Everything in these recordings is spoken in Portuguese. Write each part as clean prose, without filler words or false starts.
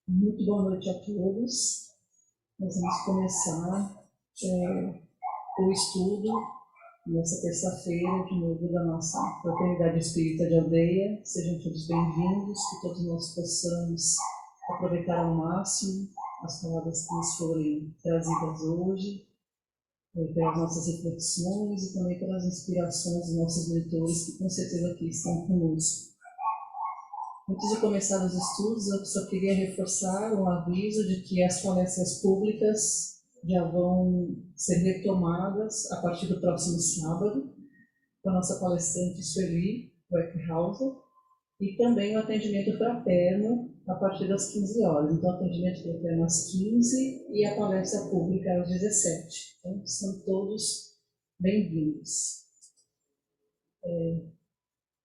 Muito boa noite a todos. Nós vamos começar o estudo nessa terça-feira, de novo, da nossa Fraternidade Espírita de Aldeia. Sejam todos bem-vindos, que todos nós possamos aproveitar ao máximo as palavras que nos forem trazidas hoje, pelas nossas reflexões e também pelas inspirações dos nossos leitores, que com certeza aqui estão conosco. Antes de começar os estudos, eu só queria reforçar um aviso de que as palestras públicas já vão ser retomadas a partir do próximo sábado, com a nossa palestrante Sueli Weckhauser, e também o atendimento fraterno a partir das 15 horas. Então, atendimento fraterno às 15 e a palestra pública às 17. Então, são todos bem-vindos.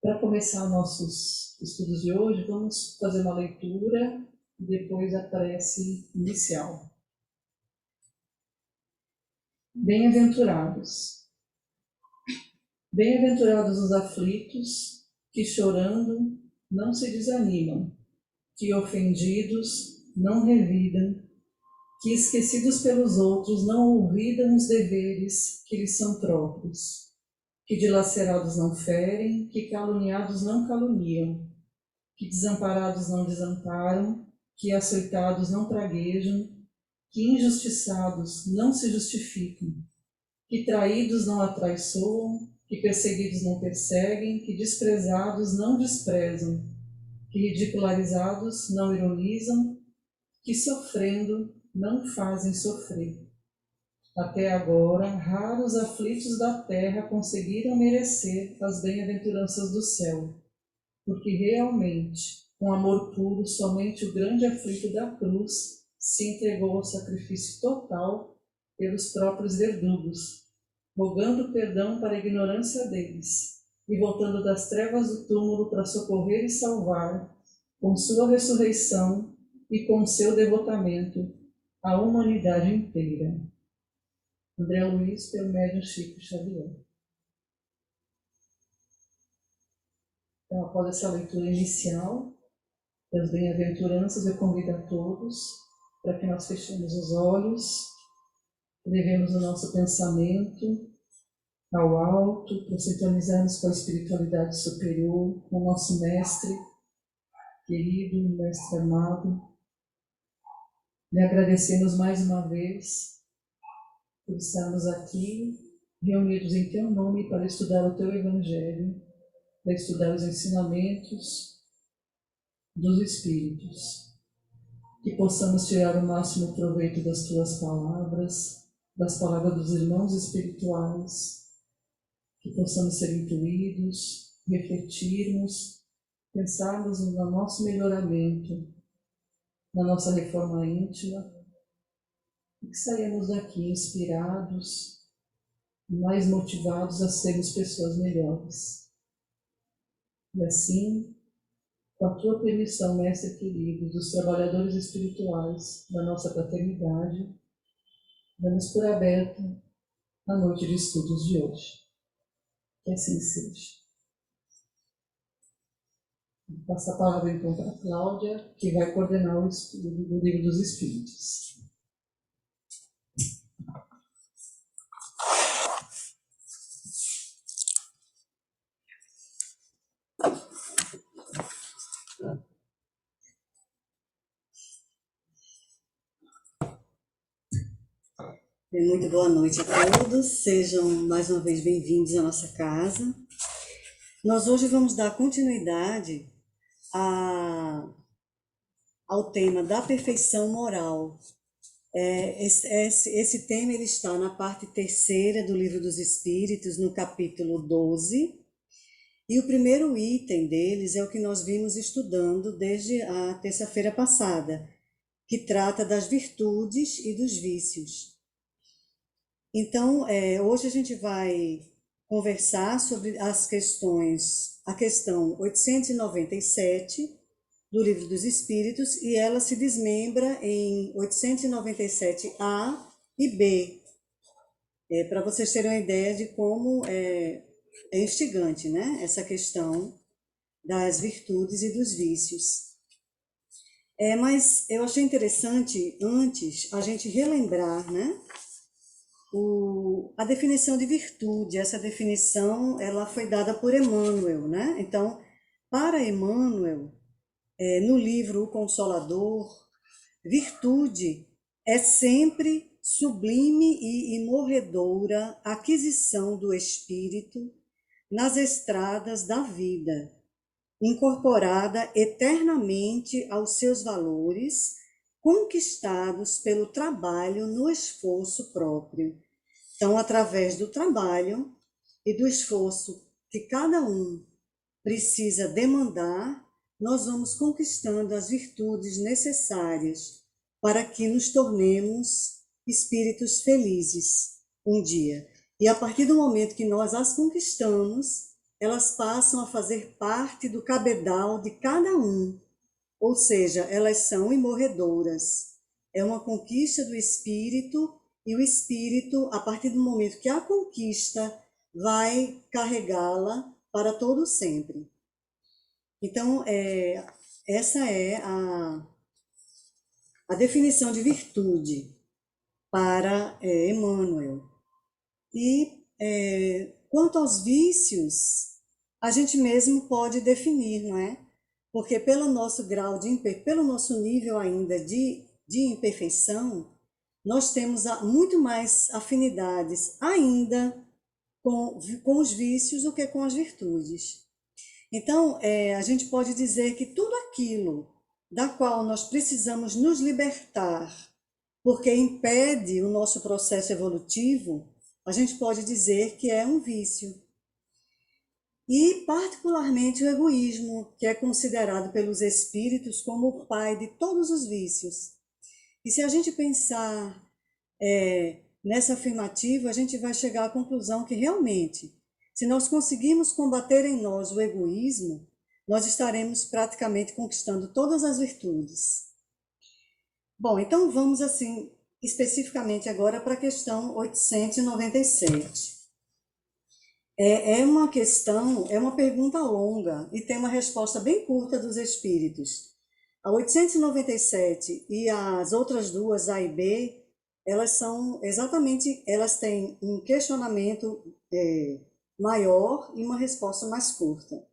Para começar nossos estudos de hoje, vamos fazer uma leitura e depois a prece inicial. Bem-aventurados. Bem-aventurados os aflitos, que chorando não se desanimam, que ofendidos não revidam, que esquecidos pelos outros não olvidam os deveres que lhes são próprios, que dilacerados não ferem, que caluniados não caluniam, que desamparados não desamparam, que açoitados não praguejam, que injustiçados não se justificam, que traídos não atraiçoam, que perseguidos não perseguem, que desprezados não desprezam, que ridicularizados não ironizam, que sofrendo não fazem sofrer. Até agora, raros aflitos da terra conseguiram merecer as bem-aventuranças do céu, porque realmente, com amor puro, somente o grande aflito da cruz se entregou ao sacrifício total pelos próprios verdugos, rogando perdão para a ignorância deles, e voltando das trevas do túmulo para socorrer e salvar, com sua ressurreição e com seu devotamento, a humanidade inteira. André Luiz, pelo médium Chico Xavier. Então, após essa leitura inicial das bem-aventuranças, eu convido a todos para que nós fechemos os olhos, levemos o nosso pensamento ao alto, para sintonizarmos com a espiritualidade superior, com o nosso mestre querido, mestre amado. E agradecemos mais uma vez por estarmos aqui, reunidos em Teu nome, para estudar o Teu Evangelho, para estudar os ensinamentos dos Espíritos. Que possamos tirar o máximo proveito das Tuas palavras, das palavras dos irmãos espirituais, que possamos ser intuídos, refletirmos, pensarmos no nosso melhoramento, na nossa reforma íntima, e que saímos daqui inspirados, mais motivados a sermos pessoas melhores. E assim, com a Tua permissão, Mestre querido, dos trabalhadores espirituais da nossa fraternidade, damos por aberta a noite de estudos de hoje. Que assim seja. Vou passar a palavra então para a Cláudia, que vai coordenar o estudo do Livro dos Espíritos. Muito boa noite a todos, sejam mais uma vez bem-vindos à nossa casa. Nós hoje vamos dar continuidade ao tema da perfeição moral. Esse tema ele está na parte terceira do Livro dos Espíritos, no capítulo 12, e o primeiro item deles é o que nós vimos estudando desde a terça-feira passada, que trata das virtudes e dos vícios. Então, hoje a gente vai conversar sobre as questões, a questão 897 do Livro dos Espíritos, e ela se desmembra em 897A e B, para vocês terem uma ideia de como é instigante, né, essa questão das virtudes e dos vícios. Mas eu achei interessante, antes, a gente relembrar, né, a definição de virtude. Essa definição ela foi dada por Emmanuel, né? Então, para Emmanuel, no livro O Consolador, virtude é sempre sublime e imorredoura aquisição do espírito nas estradas da vida, incorporada eternamente aos seus valores, conquistados pelo trabalho no esforço próprio. Então, através do trabalho e do esforço que cada um precisa demandar, nós vamos conquistando as virtudes necessárias para que nos tornemos espíritos felizes um dia. E a partir do momento que nós as conquistamos, elas passam a fazer parte do cabedal de cada um, ou seja, elas são imorredoras. É uma conquista do espírito, e o espírito, a partir do momento que a conquista, vai carregá-la para todo sempre. Então, essa é a definição de virtude para Emmanuel. E quanto aos vícios, a gente mesmo pode definir, não é? Porque pelo nosso grau pelo nosso nível ainda de imperfeição, nós temos muito mais afinidades ainda com os vícios do que com as virtudes. Então, a gente pode dizer que tudo aquilo da qual nós precisamos nos libertar, porque impede o nosso processo evolutivo, a gente pode dizer que é um vício. E, particularmente, o egoísmo, que é considerado pelos espíritos como o pai de todos os vícios. E se a gente pensar nessa afirmativa, a gente vai chegar à conclusão que realmente, se nós conseguirmos combater em nós o egoísmo, nós estaremos praticamente conquistando todas as virtudes. Bom, então vamos assim, especificamente agora para a questão 897. É uma pergunta longa e tem uma resposta bem curta dos espíritos. A 897 e as outras duas, A e B, elas têm um questionamento maior e uma resposta mais curta.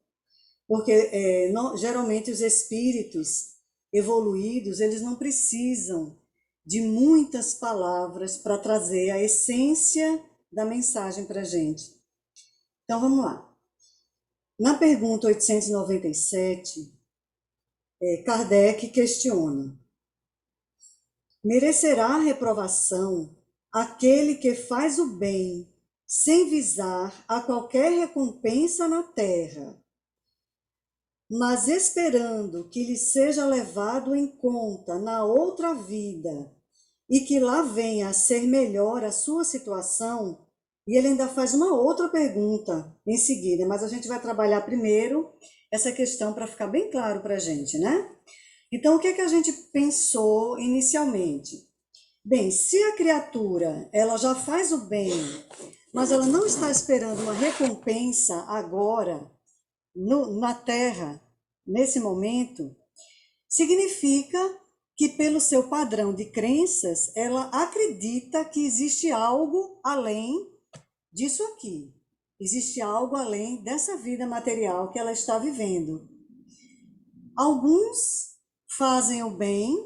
Porque geralmente os espíritos evoluídos, eles não precisam de muitas palavras para trazer a essência da mensagem para a gente. Então vamos lá. Na pergunta 897, Kardec questiona: merecerá a reprovação aquele que faz o bem sem visar a qualquer recompensa na terra, mas esperando que lhe seja levado em conta na outra vida e que lá venha a ser melhor a sua situação? E ele ainda faz uma outra pergunta em seguida, mas a gente vai trabalhar primeiro essa questão para ficar bem claro para a gente, né? Então, o que é que a gente pensou inicialmente? Bem, se a criatura ela já faz o bem, mas ela não está esperando uma recompensa agora na Terra, nesse momento, significa que, pelo seu padrão de crenças, ela acredita que existe algo além disso aqui. Existe algo além dessa vida material que ela está vivendo. Alguns fazem o bem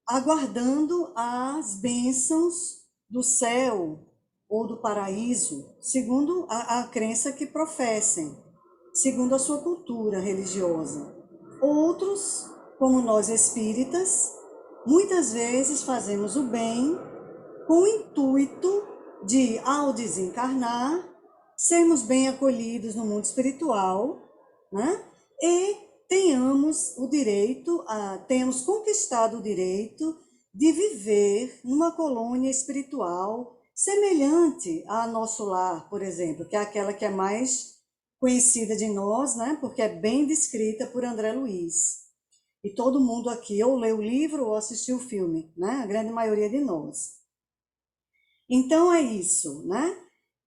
aguardando as bênçãos do céu ou do paraíso, segundo a crença que professem, segundo a sua cultura religiosa. Outros, como nós espíritas, muitas vezes fazemos o bem com o intuito de, ao desencarnar, sermos bem acolhidos no mundo espiritual, né? E tenhamos conquistado o direito de viver numa colônia espiritual semelhante a nosso lar, por exemplo, que é aquela que é mais conhecida de nós, né? Porque é bem descrita por André Luiz. E todo mundo aqui ou leu o livro ou assistiu o filme, né? A grande maioria de nós. Então é isso, né?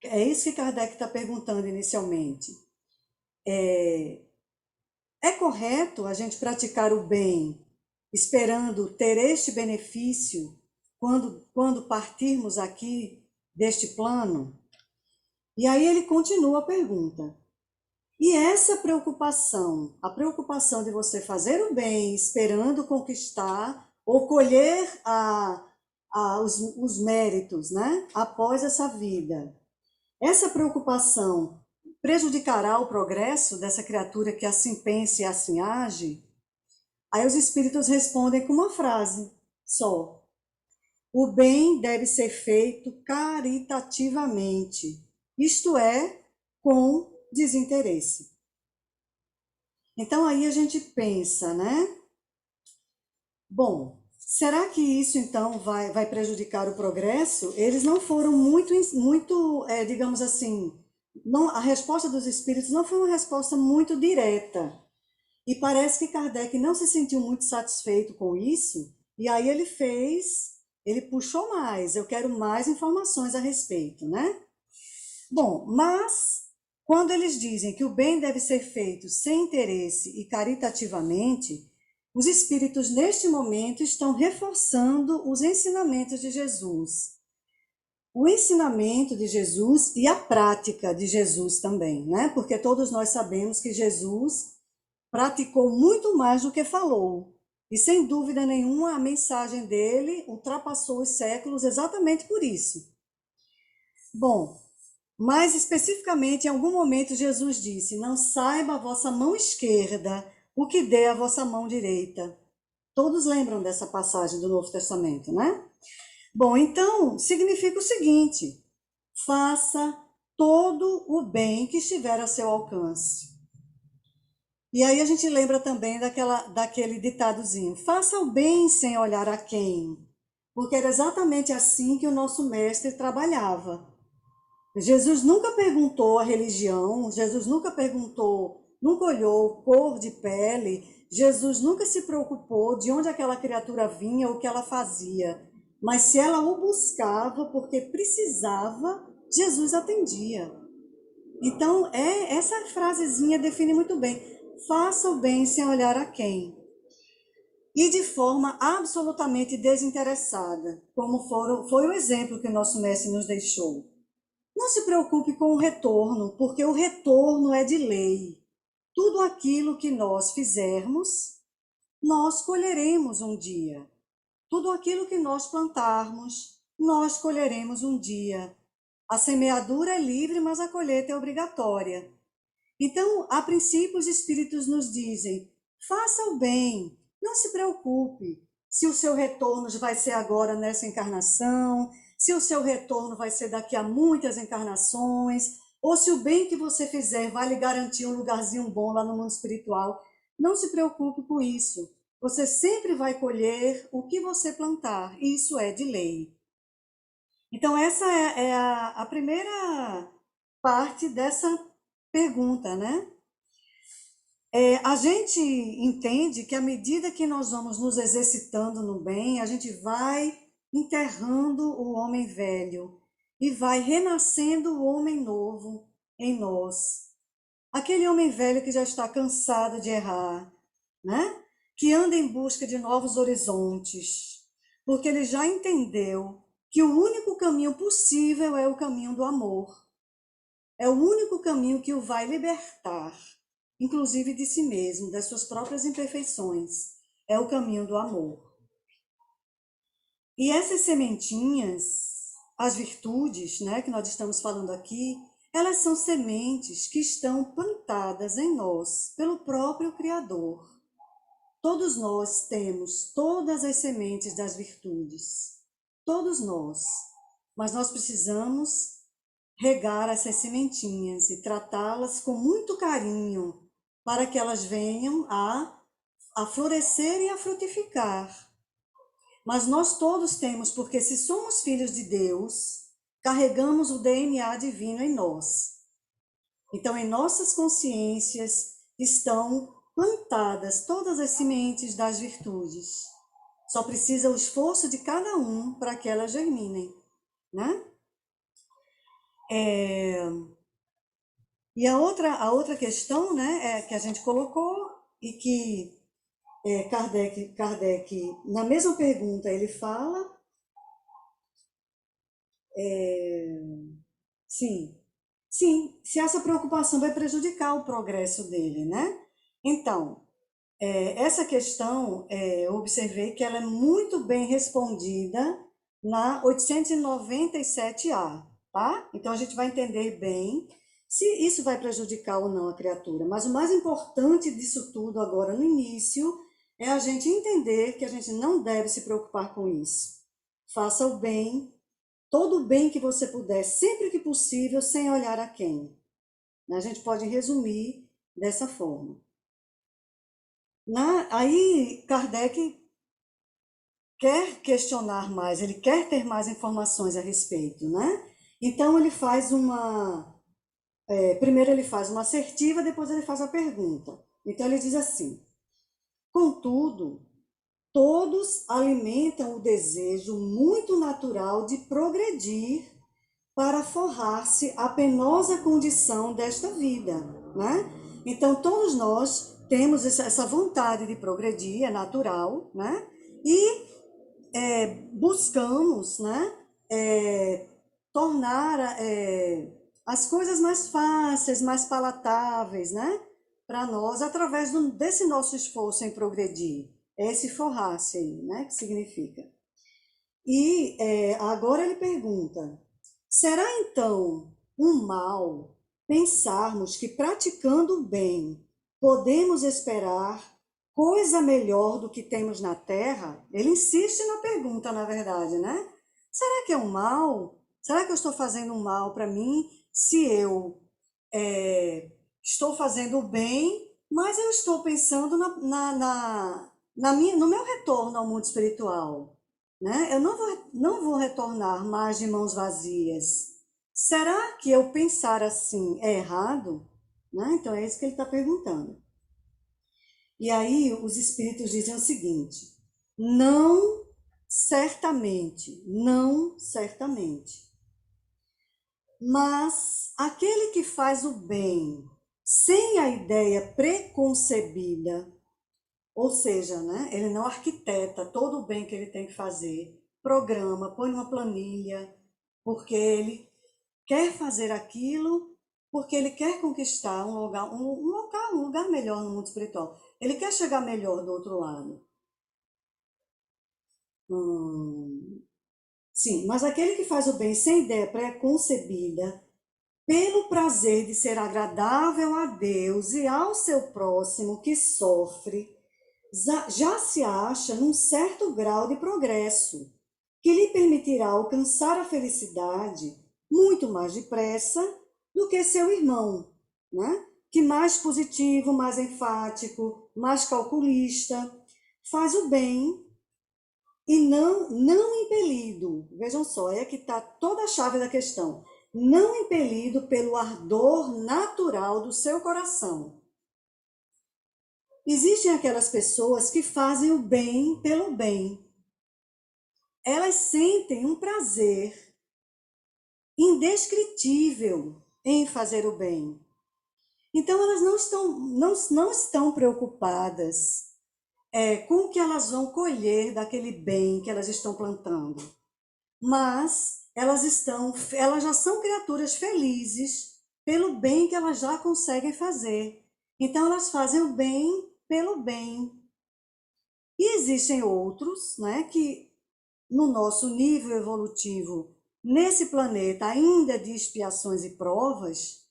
É isso que Kardec está perguntando inicialmente. É correto a gente praticar o bem esperando ter este benefício quando partirmos aqui deste plano? E aí ele continua a pergunta. E essa preocupação, a preocupação de você fazer o bem esperando conquistar ou colher os méritos, né? Após essa vida. Essa preocupação prejudicará o progresso dessa criatura que assim pensa e assim age? Aí os espíritos respondem com uma frase só. O bem deve ser feito caritativamente, isto é, com desinteresse. Então aí a gente pensa, né? Bom, será que isso então vai prejudicar o progresso? Eles não foram muito, digamos assim, não, a resposta dos espíritos não foi uma resposta muito direta. E parece que Kardec não se sentiu muito satisfeito com isso, e aí ele puxou mais, eu quero mais informações a respeito, né? Bom, mas quando eles dizem que o bem deve ser feito sem interesse e caritativamente, os espíritos neste momento estão reforçando os ensinamentos de Jesus. O ensinamento de Jesus e a prática de Jesus também, né? Porque todos nós sabemos que Jesus praticou muito mais do que falou. E sem dúvida nenhuma, a mensagem dele ultrapassou os séculos exatamente por isso. Bom, mais especificamente, em algum momento, Jesus disse: Não saiba a vossa mão esquerda o que dê a vossa mão direita. Todos lembram dessa passagem do Novo Testamento, né? Bom, então, significa o seguinte: faça todo o bem que estiver a seu alcance. E aí a gente lembra também daquele ditadozinho: faça o bem sem olhar a quem. Porque era exatamente assim que o nosso mestre trabalhava. Jesus nunca perguntou a religião, Jesus nunca perguntou, nunca olhou cor de pele, Jesus nunca se preocupou de onde aquela criatura vinha ou o que ela fazia. Mas se ela o buscava porque precisava, Jesus atendia. Então, essa frasezinha define muito bem. Faça o bem sem olhar a quem. E de forma absolutamente desinteressada, como foi o exemplo que o nosso mestre nos deixou. Não se preocupe com o retorno, porque o retorno é de lei. Tudo aquilo que nós fizermos, nós colheremos um dia. Tudo aquilo que nós plantarmos, nós colheremos um dia. A semeadura é livre, mas a colheita é obrigatória. Então, a princípio, os espíritos nos dizem: faça o bem, não se preocupe se o seu retorno vai ser agora nessa encarnação, se o seu retorno vai ser daqui a muitas encarnações, ou se o bem que você fizer vai lhe garantir um lugarzinho bom lá no mundo espiritual. Não se preocupe com isso. Você sempre vai colher o que você plantar, e isso é de lei. Então, essa é a primeira parte dessa pergunta, né? A gente entende que à medida que nós vamos nos exercitando no bem, a gente vai enterrando o homem velho e vai renascendo o homem novo em nós. aquele homem velho que já está cansado de errar, né? Que anda em busca de novos horizontes, porque ele já entendeu que o único caminho possível é o caminho do amor. É o único caminho que o vai libertar, inclusive de si mesmo, das suas próprias imperfeições. É o caminho do amor. E essas sementinhas, as virtudes, né, que nós estamos falando aqui, elas são sementes que estão plantadas em nós pelo próprio Criador. Todos nós temos todas as sementes das virtudes. Todos nós. Mas nós precisamos regar essas sementinhas e tratá-las com muito carinho para que elas venham a florescer e a frutificar. Mas nós todos temos, porque se somos filhos de Deus, carregamos o DNA divino em nós. Então, em nossas consciências estão plantadas todas as sementes das virtudes. Só precisa o esforço de cada um para que elas germinem, né? E a outra questão, né, que a gente colocou e que Kardec, na mesma pergunta, ele fala, sim, sim, se essa preocupação vai prejudicar o progresso dele, né? Então, essa questão, eu observei que ela é muito bem respondida na 897A, tá? Então a gente vai entender bem se isso vai prejudicar ou não a criatura. Mas o mais importante disso tudo agora no início é a gente entender que a gente não deve se preocupar com isso. Faça o bem, todo o bem que você puder, sempre que possível, sem olhar a quem. A gente pode resumir dessa forma. Aí Kardec quer questionar mais, ele quer ter mais informações a respeito, né? Então ele faz primeiro ele faz uma assertiva, depois ele faz a pergunta. Então ele diz assim: contudo, todos alimentam o desejo muito natural de progredir para forrar-se a penosa condição desta vida, né? Então todos nós temos essa vontade de progredir, é natural, né? E buscamos, né, tornar as coisas mais fáceis, mais palatáveis, né, para nós, através desse nosso esforço em progredir. É esse forrar-se aí, né, que significa. E agora ele pergunta: será então um mal pensarmos que praticando o bem podemos esperar coisa melhor do que temos na terra? Ele insiste na pergunta, na verdade, né? Será que é um mal? Será que eu estou fazendo um mal para mim se eu estou fazendo o bem, mas eu estou pensando no meu retorno ao mundo espiritual, né? Eu não vou retornar mais de mãos vazias. Será que eu pensar assim é errado? Né? Então é isso que ele está perguntando. E aí os espíritos dizem o seguinte: não certamente, não certamente. Mas aquele que faz o bem sem a ideia preconcebida, ou seja, né, ele não arquiteta todo o bem que ele tem que fazer, programa, põe numa planilha, porque ele quer fazer aquilo, porque ele quer conquistar um lugar melhor no mundo espiritual. Ele quer chegar melhor do outro lado. Sim, mas aquele que faz o bem sem ideia pré-concebida, pelo prazer de ser agradável a Deus e ao seu próximo que sofre, já se acha num certo grau de progresso, que lhe permitirá alcançar a felicidade muito mais depressa do que seu irmão, né? Que mais positivo, mais enfático, mais calculista, faz o bem e não impelido. Vejam só, é que está toda a chave da questão. Não impelido pelo ardor natural do seu coração. Existem aquelas pessoas que fazem o bem pelo bem. Elas sentem um prazer indescritível em fazer o bem. Então, elas não estão preocupadas com o que elas vão colher daquele bem que elas estão plantando. Mas elas já são criaturas felizes pelo bem que elas já conseguem fazer. Então, elas fazem o bem pelo bem. E existem outros, né, que no nosso nível evolutivo, nesse planeta ainda de expiações e provas,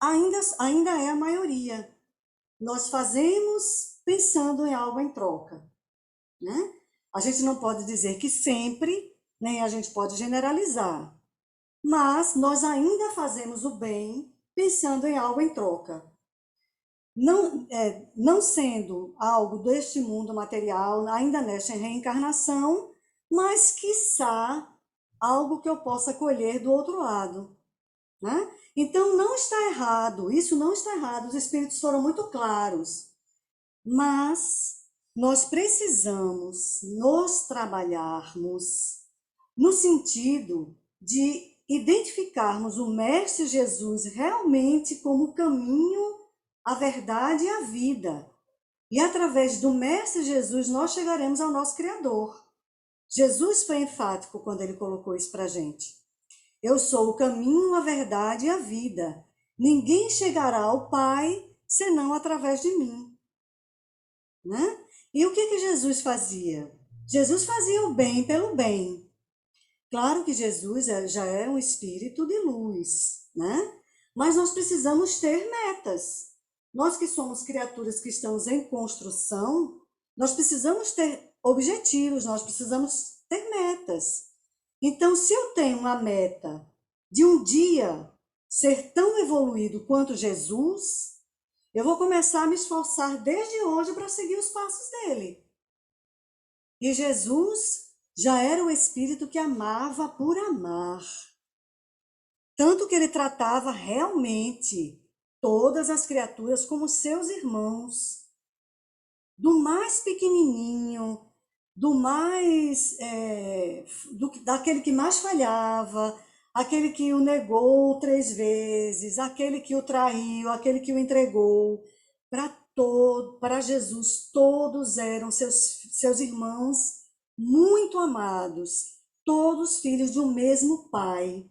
ainda é a maioria. Nós fazemos pensando em algo em troca, né? A gente não pode dizer que sempre, nem a gente pode generalizar, mas nós ainda fazemos o bem pensando em algo em troca. Não sendo algo deste mundo material, ainda nesta reencarnação, mas quiçá algo que eu possa colher do outro lado, né? Então não está errado, isso não está errado, os espíritos foram muito claros, mas nós precisamos nos trabalharmos no sentido de identificarmos o Mestre Jesus realmente como o caminho, a verdade e a vida. E através do Mestre Jesus nós chegaremos ao nosso Criador. Jesus foi enfático quando ele colocou isso para a gente. Eu sou o caminho, a verdade e a vida. Ninguém chegará ao Pai senão através de mim. Né? E o que Jesus fazia? Jesus fazia o bem pelo bem. Claro que Jesus já é um espírito de luz, né? Mas nós precisamos ter metas. Nós que somos criaturas que estamos em construção, nós precisamos ter objetivos, nós precisamos ter metas. Então, se eu tenho uma meta de um dia ser tão evoluído quanto Jesus, eu vou começar a me esforçar desde hoje para seguir os passos dele. E Jesus já era o espírito que amava por amar. Tanto que ele tratava realmente todas as criaturas como seus irmãos. Do mais pequenininho, daquele que mais falhava, aquele que o negou 3 vezes, aquele que o traiu, aquele que o entregou. Para Jesus, todos eram seus irmãos muito amados, todos filhos de um mesmo Pai,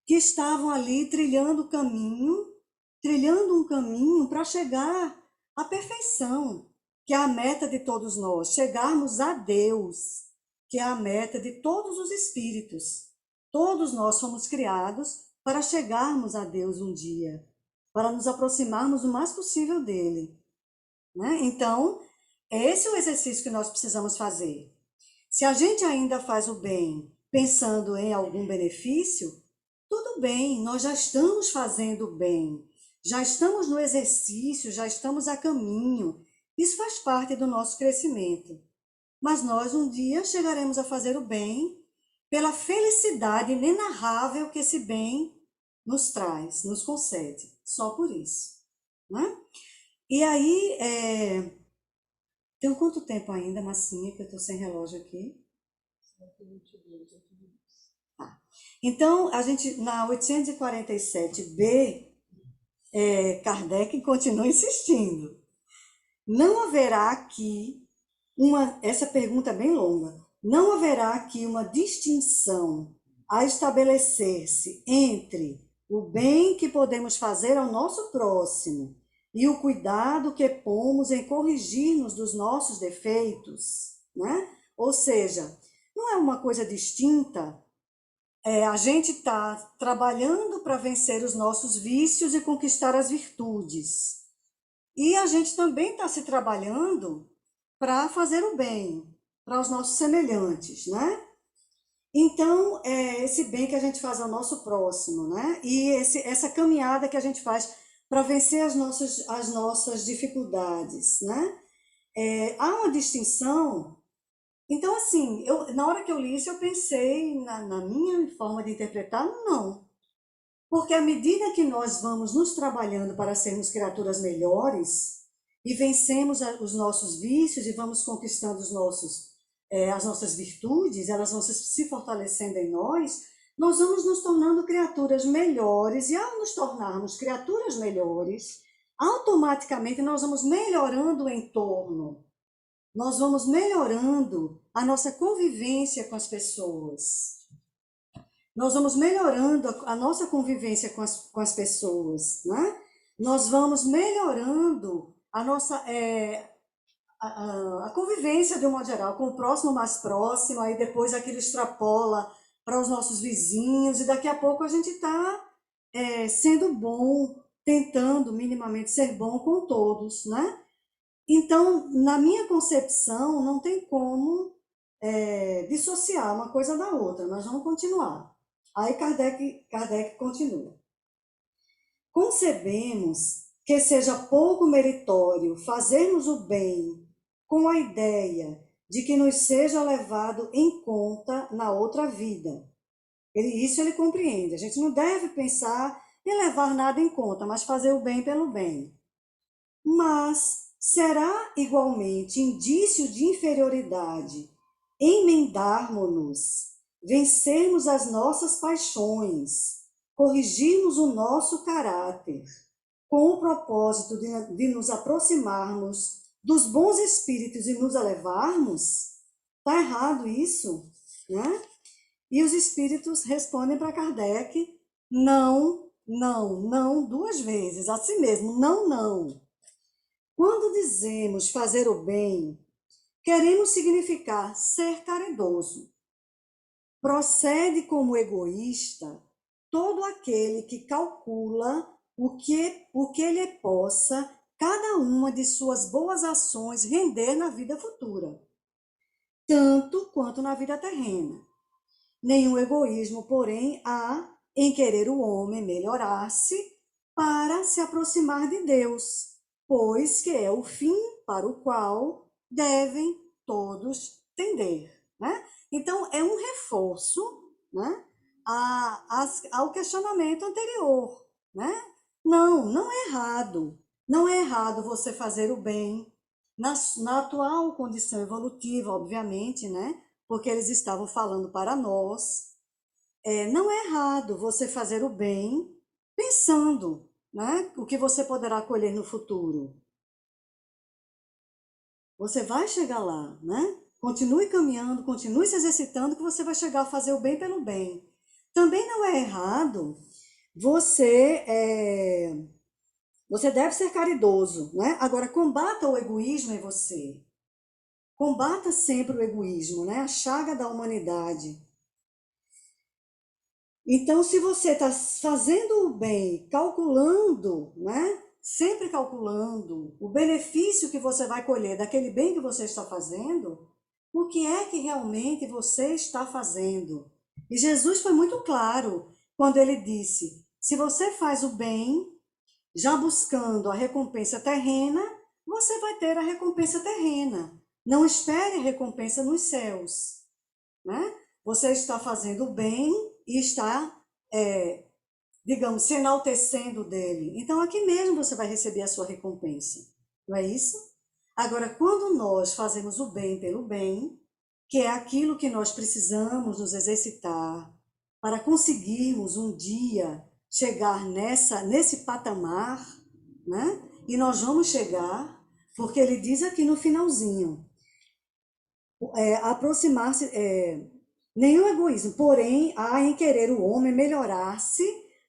que estavam ali trilhando um caminho para chegar à perfeição, que é a meta de todos nós, chegarmos a Deus, que é a meta de todos os espíritos. Todos nós fomos criados para chegarmos a Deus um dia, para nos aproximarmos o mais possível dele. Né? Então, esse é o exercício que nós precisamos fazer. Se a gente ainda faz o bem pensando em algum benefício, tudo bem, nós já estamos fazendo o bem, já estamos no exercício, já estamos a caminho. Isso faz parte do nosso crescimento. Mas nós um dia chegaremos a fazer o bem pela felicidade inenarrável que esse bem nos traz, nos concede, só por isso. Né? E aí, tem quanto tempo ainda, Massinha, que eu estou sem relógio aqui? Tá. Então, a gente, na 847b, Kardec continua insistindo. Não haverá aqui essa pergunta é bem longa, não haverá aqui uma distinção a estabelecer-se entre o bem que podemos fazer ao nosso próximo e o cuidado que pomos em corrigir-nos dos nossos defeitos, né? Ou seja, não é uma coisa distinta. A gente está trabalhando para vencer os nossos vícios e conquistar as virtudes. E a gente também está se trabalhando para fazer o bem, para os nossos semelhantes, né? Então, é esse bem que a gente faz ao nosso próximo, né? E essa caminhada que a gente faz para vencer as nossas dificuldades, né? Há uma distinção. Então, assim, na hora que eu li isso, eu pensei na minha forma de interpretar, não. Porque à medida que nós vamos nos trabalhando para sermos criaturas melhores e vencemos os nossos vícios e vamos conquistando as nossas virtudes, elas vão se fortalecendo em nós, nós vamos nos tornando criaturas melhores e ao nos tornarmos criaturas melhores, automaticamente nós vamos melhorando o entorno, nós vamos melhorando a nossa convivência com as pessoas. Nós vamos melhorando a nossa convivência com as pessoas, né? Nós vamos melhorando a nossa a convivência de um modo geral, com o próximo mais próximo, aí depois aquilo extrapola para os nossos vizinhos, e daqui a pouco a gente está sendo bom, tentando minimamente ser bom com todos, né? Então, na minha concepção, não tem como dissociar uma coisa da outra, nós vamos continuar. Aí Kardec continua. Concebemos que seja pouco meritório fazermos o bem com a ideia de que nos seja levado em conta na outra vida. Isso ele compreende. A gente não deve pensar em levar nada em conta, mas fazer o bem pelo bem. Mas será igualmente indício de inferioridade emendarmos-nos, vencermos as nossas paixões, corrigirmos o nosso caráter, com o propósito de nos aproximarmos dos bons espíritos e nos elevarmos? Está errado isso, né? E os espíritos respondem para Kardec: não, não, não, duas vezes, assim mesmo, não, não. Quando dizemos fazer o bem, queremos significar ser caridoso. Procede como egoísta todo aquele que calcula o que lhe possa cada uma de suas boas ações render na vida futura, tanto quanto na vida terrena. Nenhum egoísmo, porém, há em querer o homem melhorar-se para se aproximar de Deus, pois que é o fim para o qual devem todos tender, né? Então, é um reforço, né, ao questionamento anterior, né? Não é errado. Não é errado você fazer o bem na atual condição evolutiva, obviamente, né? Porque eles estavam falando para nós. Não é errado você fazer o bem pensando, né, o que você poderá colher no futuro. Você vai chegar lá, né? Continue caminhando, continue se exercitando, que você vai chegar a fazer o bem pelo bem. Também não é errado você deve ser caridoso, né? Agora, combata o egoísmo em você. Combata sempre o egoísmo, né? A chaga da humanidade. Então, se você está fazendo o bem, calculando, né? Sempre calculando o benefício que você vai colher daquele bem que você está fazendo, o que é que realmente você está fazendo? E Jesus foi muito claro quando ele disse: se você faz o bem, já buscando a recompensa terrena, você vai ter a recompensa terrena. Não espere a recompensa nos céus, né? Você está fazendo o bem e está, digamos, se enaltecendo dele. Então, aqui mesmo você vai receber a sua recompensa. Não é isso? Agora, quando nós fazemos o bem pelo bem, que é aquilo que nós precisamos nos exercitar para conseguirmos um dia chegar nesse patamar, né? E nós vamos chegar, porque ele diz aqui no finalzinho, aproximar-se, nenhum egoísmo, porém há em querer o homem melhorar-se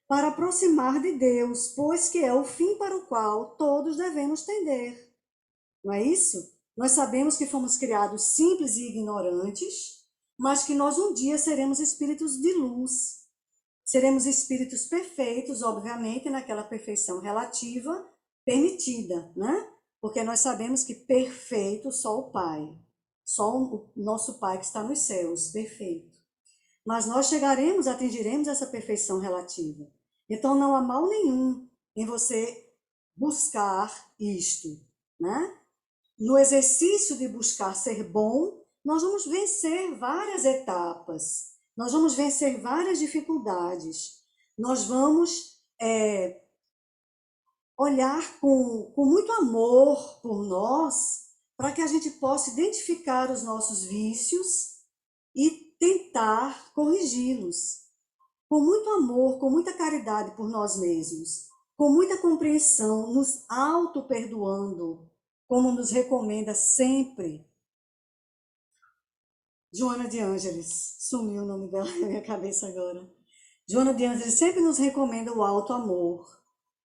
para aproximar de Deus, pois que é o fim para o qual todos devemos tender. Não é isso? Nós sabemos que fomos criados simples e ignorantes, mas que nós um dia seremos espíritos de luz. Seremos espíritos perfeitos, obviamente, naquela perfeição relativa permitida, né? Porque nós sabemos que perfeito só o Pai. Só o nosso Pai que está nos céus, perfeito. Mas nós chegaremos, atingiremos essa perfeição relativa. Então não há mal nenhum em você buscar isto, né? No exercício de buscar ser bom, nós vamos vencer várias etapas, nós vamos vencer várias dificuldades, nós vamos olhar com muito amor por nós, para que a gente possa identificar os nossos vícios e tentar corrigi-los. Com muito amor, com muita caridade por nós mesmos, com muita compreensão, nos auto-perdoando, como nos recomenda sempre Joana de Ângeles. Sumiu o nome dela na minha cabeça agora. Joana de Ângeles sempre nos recomenda o auto-amor,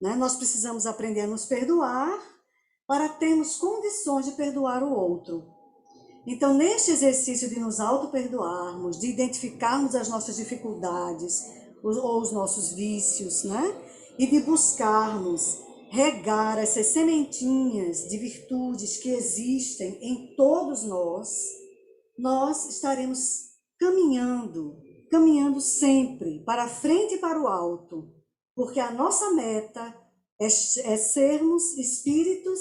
né? Nós precisamos aprender a nos perdoar para termos condições de perdoar o outro. Então, neste exercício de nos auto-perdoarmos, de identificarmos as nossas dificuldades ou os nossos vícios, né? E de buscarmos regar essas sementinhas de virtudes que existem em todos nós estaremos caminhando sempre para frente e para o alto, porque a nossa meta é sermos espíritos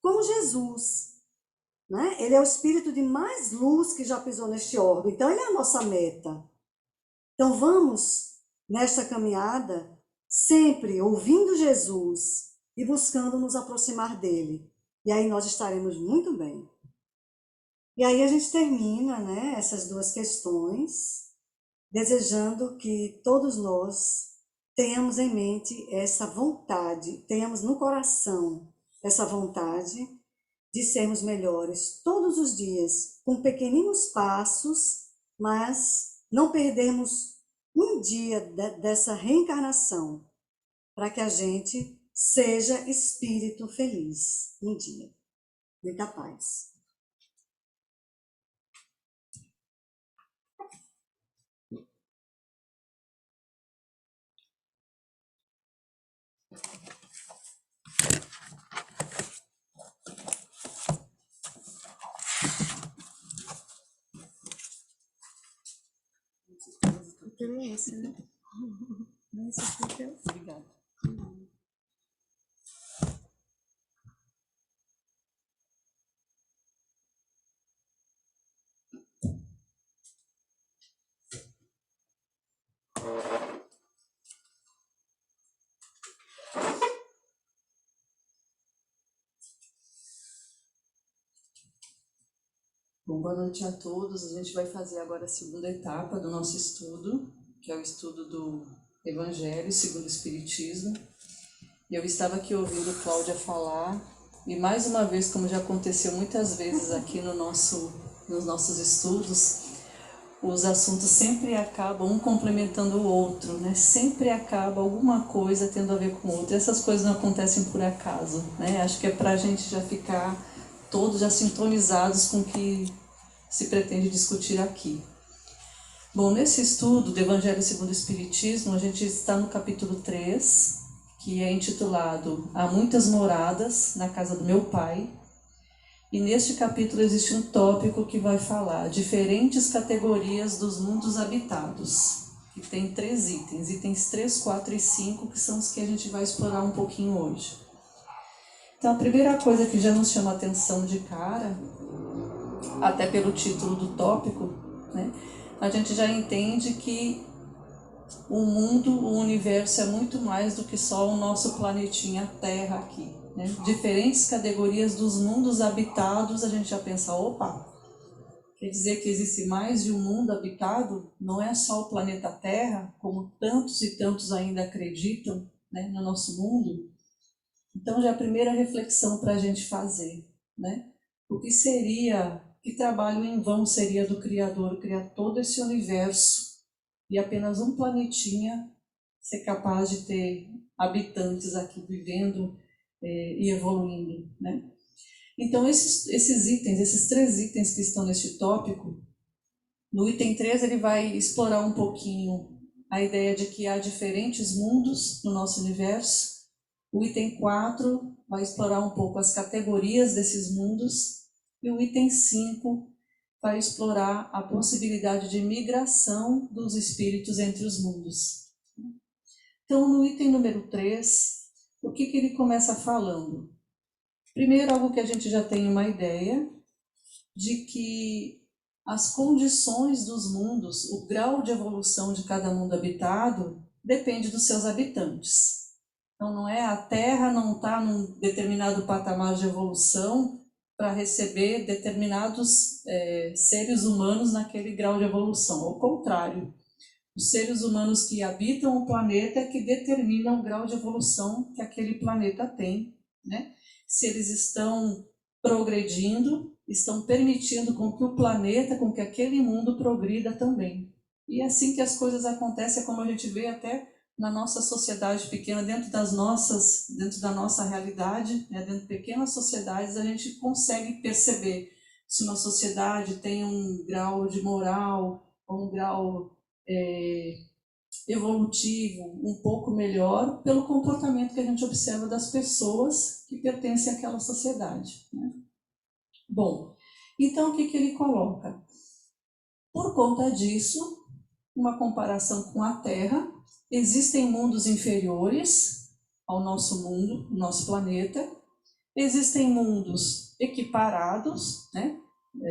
como Jesus, né? Ele é o espírito de mais luz que já pisou neste orbe, então ele é a nossa meta. Então vamos nesta caminhada sempre ouvindo Jesus e buscando nos aproximar dele. E aí nós estaremos muito bem. E aí a gente termina, né, essas duas questões, desejando que todos nós tenhamos em mente essa vontade, tenhamos no coração essa vontade de sermos melhores todos os dias, com pequeninos passos, mas não perdermos um dia dessa reencarnação, para que a gente seja espírito feliz um dia. Muita paz. Esse, né? Esse aqui é... Obrigada. Bom, boa noite a todos. A gente vai fazer agora a segunda etapa do nosso estudo, que é o estudo do Evangelho segundo o Espiritismo. E eu estava aqui ouvindo Cláudia falar, e mais uma vez, como já aconteceu muitas vezes aqui nos nossos estudos, os assuntos sempre acabam um complementando o outro, né? Sempre acaba alguma coisa tendo a ver com o outro. E essas coisas não acontecem por acaso, né? Acho que é para a gente já ficar todos já sintonizados com o que se pretende discutir aqui. Bom, nesse estudo do Evangelho segundo o Espiritismo, a gente está no capítulo 3, que é intitulado Há Muitas Moradas na Casa do Meu Pai. E neste capítulo existe um tópico que vai falar diferentes categorias dos mundos habitados, que tem 3 itens, itens 3, 4 e 5, que são os que a gente vai explorar um pouquinho hoje. Então, a primeira coisa que já nos chama a atenção de cara, até pelo título do tópico, né, a gente já entende que o mundo, o universo é muito mais do que só o nosso planetinha Terra aqui, né? Diferentes categorias dos mundos habitados, a gente já pensa, opa, quer dizer que existe mais de um mundo habitado? Não é só o planeta Terra, como tantos e tantos ainda acreditam, né, no nosso mundo? Então já é a primeira reflexão para a gente fazer, né? O que seria, que trabalho em vão seria do Criador criar todo esse universo e apenas um planetinha ser capaz de ter habitantes aqui vivendo e evoluindo, né? Então esses itens, esses 3 itens que estão neste tópico, no item 3 ele vai explorar um pouquinho a ideia de que há diferentes mundos no nosso universo. O item 4 vai explorar um pouco as categorias desses mundos. E o item 5 vai explorar a possibilidade de migração dos espíritos entre os mundos. Então, no item número 3, o que ele começa falando? Primeiro, algo que a gente já tem uma ideia de que as condições dos mundos, o grau de evolução de cada mundo habitado, depende dos seus habitantes. Então, não é a Terra não está num determinado patamar de evolução para receber determinados seres humanos naquele grau de evolução. Ao contrário, Os seres humanos que habitam o planeta é que determinam o grau de evolução que aquele planeta tem, né? Se eles estão progredindo, estão permitindo com que o planeta, com que aquele mundo progrida também. E é assim que as coisas acontecem, como a gente vê até na nossa sociedade pequena, dentro da nossa realidade, né, dentro de pequenas sociedades, a gente consegue perceber se uma sociedade tem um grau de moral, ou um grau evolutivo um pouco melhor pelo comportamento que a gente observa das pessoas que pertencem àquela sociedade, né? Bom, então o que ele coloca? Por conta disso, uma comparação com a Terra, existem mundos inferiores ao nosso mundo, nosso planeta, existem mundos equiparados, né,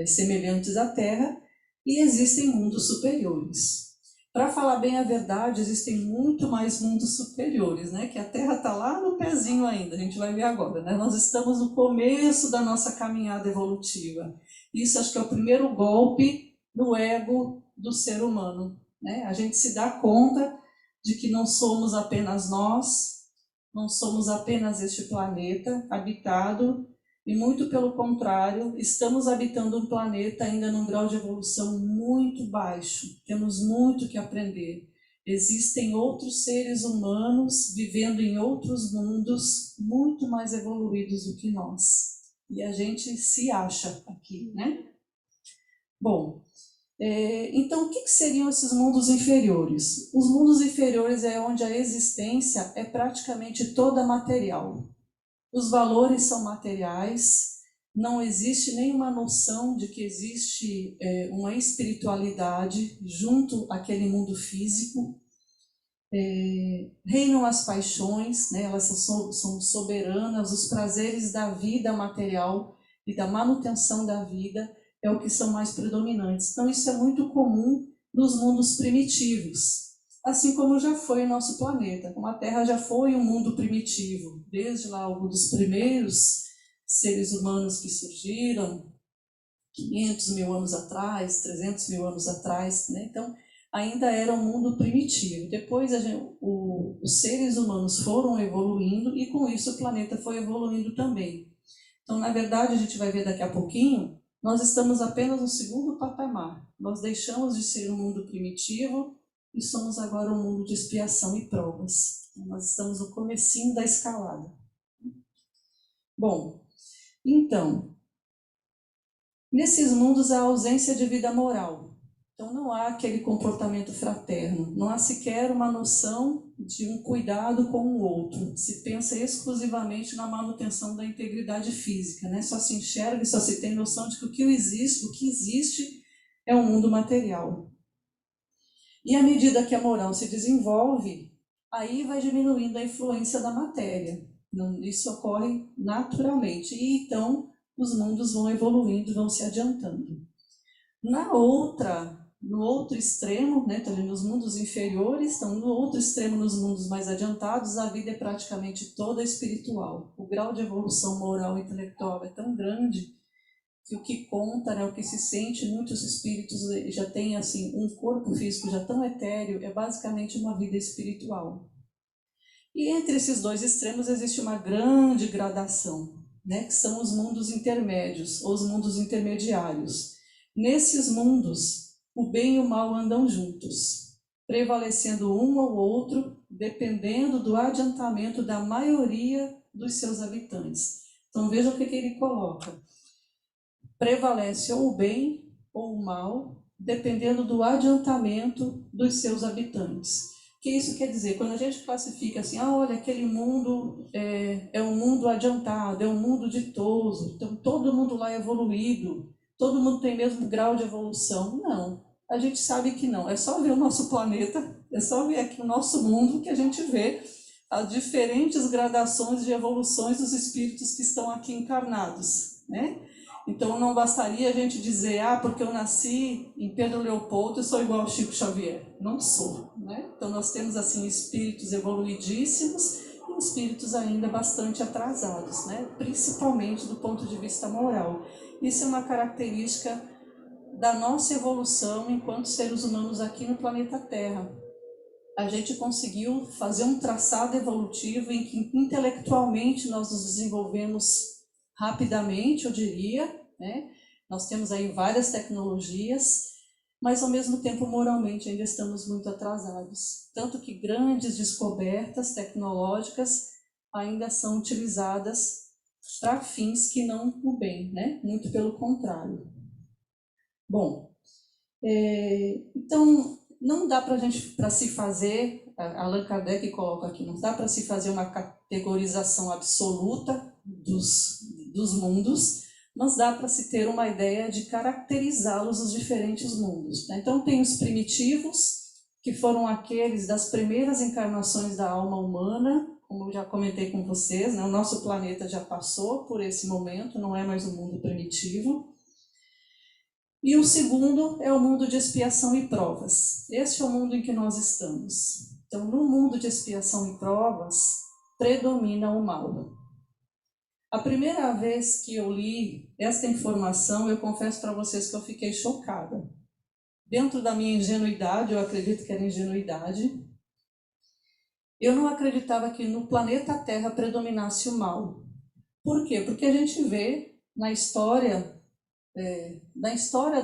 semelhantes à Terra, e existem mundos superiores. Para falar bem a verdade, existem muito mais mundos superiores, né, que a Terra está lá no pezinho ainda, a gente vai ver agora, né? Nós estamos no começo da nossa caminhada evolutiva. Isso acho que é o primeiro golpe no ego do ser humano, né? A gente se dá conta de que não somos apenas nós, não somos apenas este planeta habitado, e muito pelo contrário, estamos habitando um planeta ainda num grau de evolução muito baixo. Temos muito que aprender. Existem outros seres humanos vivendo em outros mundos muito mais evoluídos do que nós. E a gente se acha aqui, né? Bom, então, o que seriam esses mundos inferiores? Os mundos inferiores é onde a existência é praticamente toda material. Os valores são materiais, não existe nenhuma noção de que existe uma espiritualidade junto àquele mundo físico. Reinam as paixões, né? Elas são soberanas, os prazeres da vida material e da manutenção da vida é o que são mais predominantes. Então, isso é muito comum nos mundos primitivos, assim como já foi o nosso planeta, como a Terra já foi um mundo primitivo, desde lá um dos primeiros seres humanos que surgiram, 500 mil anos atrás, 300 mil anos atrás, né? Então, ainda era um mundo primitivo. Depois, os seres humanos foram evoluindo e, com isso, o planeta foi evoluindo também. Então, na verdade, a gente vai ver daqui a pouquinho, nós estamos apenas no segundo patamar. Nós deixamos de ser um mundo primitivo e somos agora um mundo de expiação e provas. Nós estamos no comecinho da escalada. Bom, então, nesses mundos há ausência de vida moral. Então não há aquele comportamento fraterno, não há sequer uma noção de um cuidado com o outro. Se pensa exclusivamente na manutenção da integridade física, né? Só se enxerga e só se tem noção de que o que existe é um mundo material. E à medida que a moral se desenvolve, aí vai diminuindo a influência da matéria. Isso ocorre naturalmente. E então os mundos vão evoluindo, vão se adiantando. No outro extremo, né, também nos mundos inferiores, então no outro extremo, nos mundos mais adiantados, a vida é praticamente toda espiritual. O grau de evolução moral e intelectual é tão grande que o que conta, né, o que se sente, muitos espíritos já têm assim, um corpo físico já tão etéreo, é basicamente uma vida espiritual. E entre esses dois extremos existe uma grande gradação, né, que são os mundos intermédios, ou os mundos intermediários. Nesses mundos, o bem e o mal andam juntos, prevalecendo um ou outro, dependendo do adiantamento da maioria dos seus habitantes. Então vejam o que ele coloca. Prevalece ou o bem ou o mal, dependendo do adiantamento dos seus habitantes. O que isso quer dizer? Quando a gente classifica assim, olha, aquele mundo é um mundo adiantado, é um mundo ditoso, então todo mundo lá é evoluído, todo mundo tem o mesmo grau de evolução. Não, a gente sabe que não. É só ver o nosso planeta, é só ver aqui o nosso mundo que a gente vê as diferentes gradações de evoluções dos espíritos que estão aqui encarnados, né? Então não bastaria a gente dizer, porque eu nasci em Pedro Leopoldo, eu sou igual ao Chico Xavier. Não sou, né? Então nós temos assim espíritos evoluidíssimos e espíritos ainda bastante atrasados, né? Principalmente do ponto de vista moral. Isso é uma característica da nossa evolução enquanto seres humanos aqui no planeta Terra. A gente conseguiu fazer um traçado evolutivo em que intelectualmente nós nos desenvolvemos rapidamente, eu diria, né? Nós temos aí várias tecnologias, mas ao mesmo tempo moralmente ainda estamos muito atrasados. Tanto que grandes descobertas tecnológicas ainda são utilizadas para fins que não o bem, né? Muito pelo contrário. Bom, então não dá para se fazer, Allan Kardec coloca aqui, não dá para se fazer uma categorização absoluta dos mundos, mas dá para se ter uma ideia de caracterizá-los, os diferentes mundos. Então tem os primitivos, que foram aqueles das primeiras encarnações da alma humana, como eu já comentei com vocês, né? O nosso planeta já passou por esse momento, não é mais um mundo primitivo. E o segundo é o mundo de expiação e provas. Este é o mundo em que nós estamos. Então, no mundo de expiação e provas, predomina o mal. A primeira vez que eu li esta informação, eu confesso para vocês que eu fiquei chocada. Dentro da minha ingenuidade, eu acredito que era ingenuidade, eu não acreditava que no planeta Terra predominasse o mal. Por quê? Porque a gente vê na história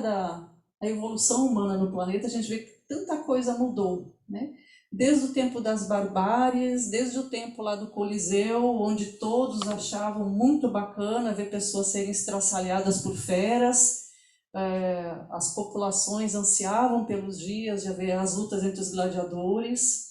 da evolução humana no planeta, a gente vê que tanta coisa mudou, né? Desde o tempo das barbáries, desde o tempo lá do Coliseu, onde todos achavam muito bacana ver pessoas serem estraçalhadas por feras, as populações ansiavam pelos dias de haver as lutas entre os gladiadores.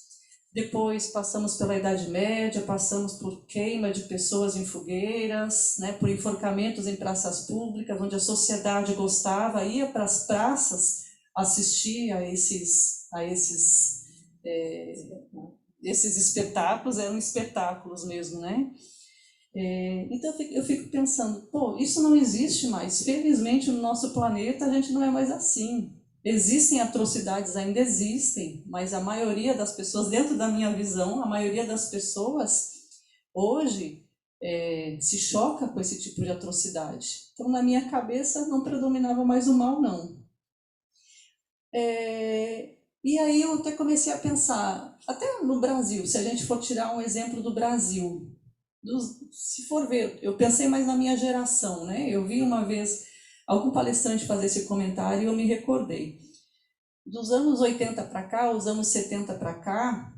Depois passamos pela Idade Média, passamos por queima de pessoas em fogueiras, né, por enforcamentos em praças públicas, onde a sociedade gostava, ia para as praças assistir a esses espetáculos, eram espetáculos mesmo, né? Então eu fico pensando, pô, isso não existe mais. Felizmente no nosso planeta a gente não é mais assim. Existem atrocidades, ainda existem, mas a maioria das pessoas, dentro da minha visão, a maioria das pessoas hoje se choca com esse tipo de atrocidade. Então, na minha cabeça, não predominava mais o mal, não. E aí eu até comecei a pensar, até no Brasil, se a gente for tirar um exemplo do Brasil, se for ver, eu pensei mais na minha geração, né? Eu vi uma vez algum palestrante fazer esse comentário e eu me recordei. Dos anos 80 para cá, os anos 70 para cá,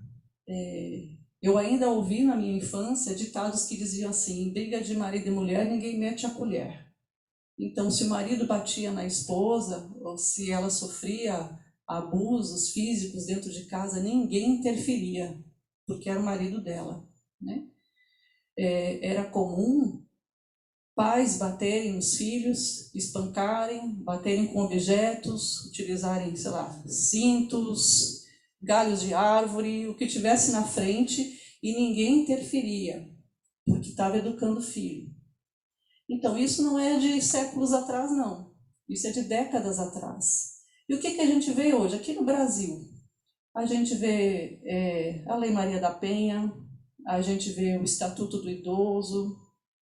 eu ainda ouvi na minha infância ditados que diziam assim: em briga de marido e mulher, ninguém mete a colher. Então, se o marido batia na esposa, ou se ela sofria abusos físicos dentro de casa, ninguém interferia, porque era o marido dela, né? Era comum pais baterem nos filhos, espancarem, baterem com objetos, utilizarem, sei lá, cintos, galhos de árvore, o que tivesse na frente, e ninguém interferia, porque estava educando o filho. Então, isso não é de séculos atrás, não. Isso é de décadas atrás. E o que a gente vê hoje? Aqui no Brasil, a gente vê a Lei Maria da Penha, a gente vê o Estatuto do Idoso,